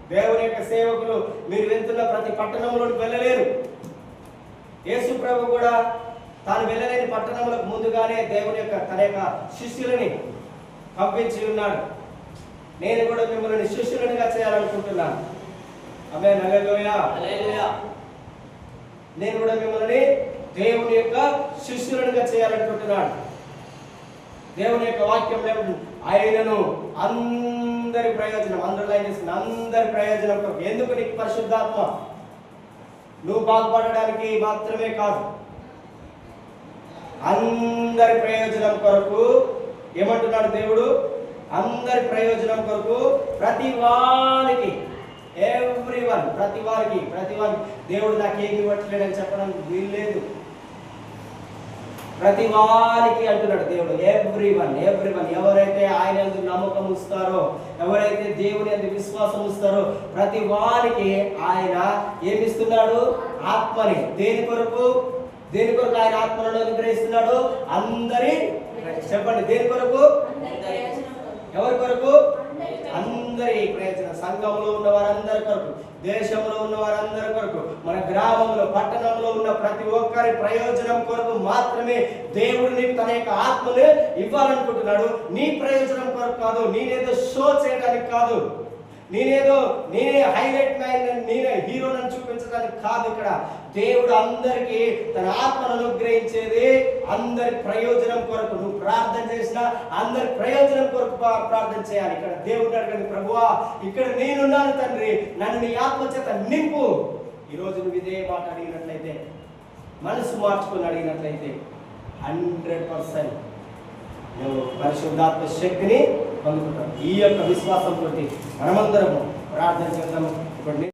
Speaker 1: దేవుని యొక్క సేవకులు మీరు వెళ్తున్న ప్రతి పట్టణంలోకి వెళ్ళలేరు. యేసు ప్రభు కూడా తాను వెళ్ళలేని పట్టణములకు ముందుగానే దేవుని యొక్క తన యొక్క శిష్యులని పంపించి ఉన్నాడు. నేను కూడా మిమ్మల్ని శిష్యులనిగా చేయాలనుకుంటున్నాను. ఆమేన్. హల్లెలూయా. నేను కూడా మిమ్మల్ని దేవుని యొక్క శిష్యులనిగా చేయాలనుకుంటున్నాడు. దేవుని యొక్క వాక్యం ఆయనను అందరి ప్రయోజనం, అండర్లైన్ చేసిన అందరి ప్రయోజనం. ఎందుకు? నీకు పరిశుద్ధాత్మ నువ్వు బాగుపడడానికి మాత్రమే కాదు, అందరి ప్రయోజనం కొరకు. ఏమంటున్నాడు దేవుడు? అందరి ప్రయోజనం కొరకు ప్రతి వారికి, ఎవ్రీవన్, ప్రతి వారికి దేవుడు నాకేమి ఇవ్వట్లేడని చెప్పడానికి వీల్లేదు. ప్రతి వారికి అంటున్నాడు దేవుడు. ఎవ్రీవన్ ఎవరైతే ఆయన యందు నమ్మకం ఉంచుతారో, ఎవరైతే దేవుని యందు విశ్వాసం ఉంచుతారో ప్రతి వారికి ఆయన ఏమిస్తున్నాడు? ఆత్మని. దేని కొరకు ఆయన ఆత్మలను అనుగ్రహిస్తున్నాడు? అందరి, చెప్పండి, దేని కొరకు? ఎవరి కొరకు? అందరి ప్రయోజనం. సంఘంలో ఉన్న వారందరి కొరకు, దేశంలో ఉన్న వారందరి కొరకు, మన గ్రామంలో, పట్టణంలో ఉన్న ప్రతి ఒక్కరి ప్రయోజనం కొరకు మాత్రమే దేవుడు నీకు తన యొక్క ఆత్మను ఇవ్వాలనుకుంటున్నాడు. నీ ప్రయోజనం కొరకు కాదు, నేనేదో షో చేయడానికి కాదు, నేనే హైలైట్ మ్యాన్, నేనే హీరోని చూపించడానికి కాదు. ఇక్కడ దేవుడు అందరికీ తన ఆత్మను అనుగ్రహించేది అందరి ప్రయోజనం కొరకు. నువ్వు ప్రార్థన చేసినా అందరి ప్రయోజనం కొరకు ప్రార్థన చేయాలి. ఇక్కడ దేవుడు అడగండి, ప్రభువా ఇక్కడ నేనున్నాను తండ్రి, నన్ను నీ ఆత్మ చేత నింపు. ఈరోజు నువ్వు ఇదే మాట అడిగినట్లయితే, మనసు మార్చుకొని అడిగినట్లయితే 100% నువ్వు పరిశుద్ధాత్మ శక్తిని పొందుకుంటావు. ఈ యొక్క విశ్వాసంతో మనమందరము ప్రార్థన చేద్దాము. ఇప్పుడు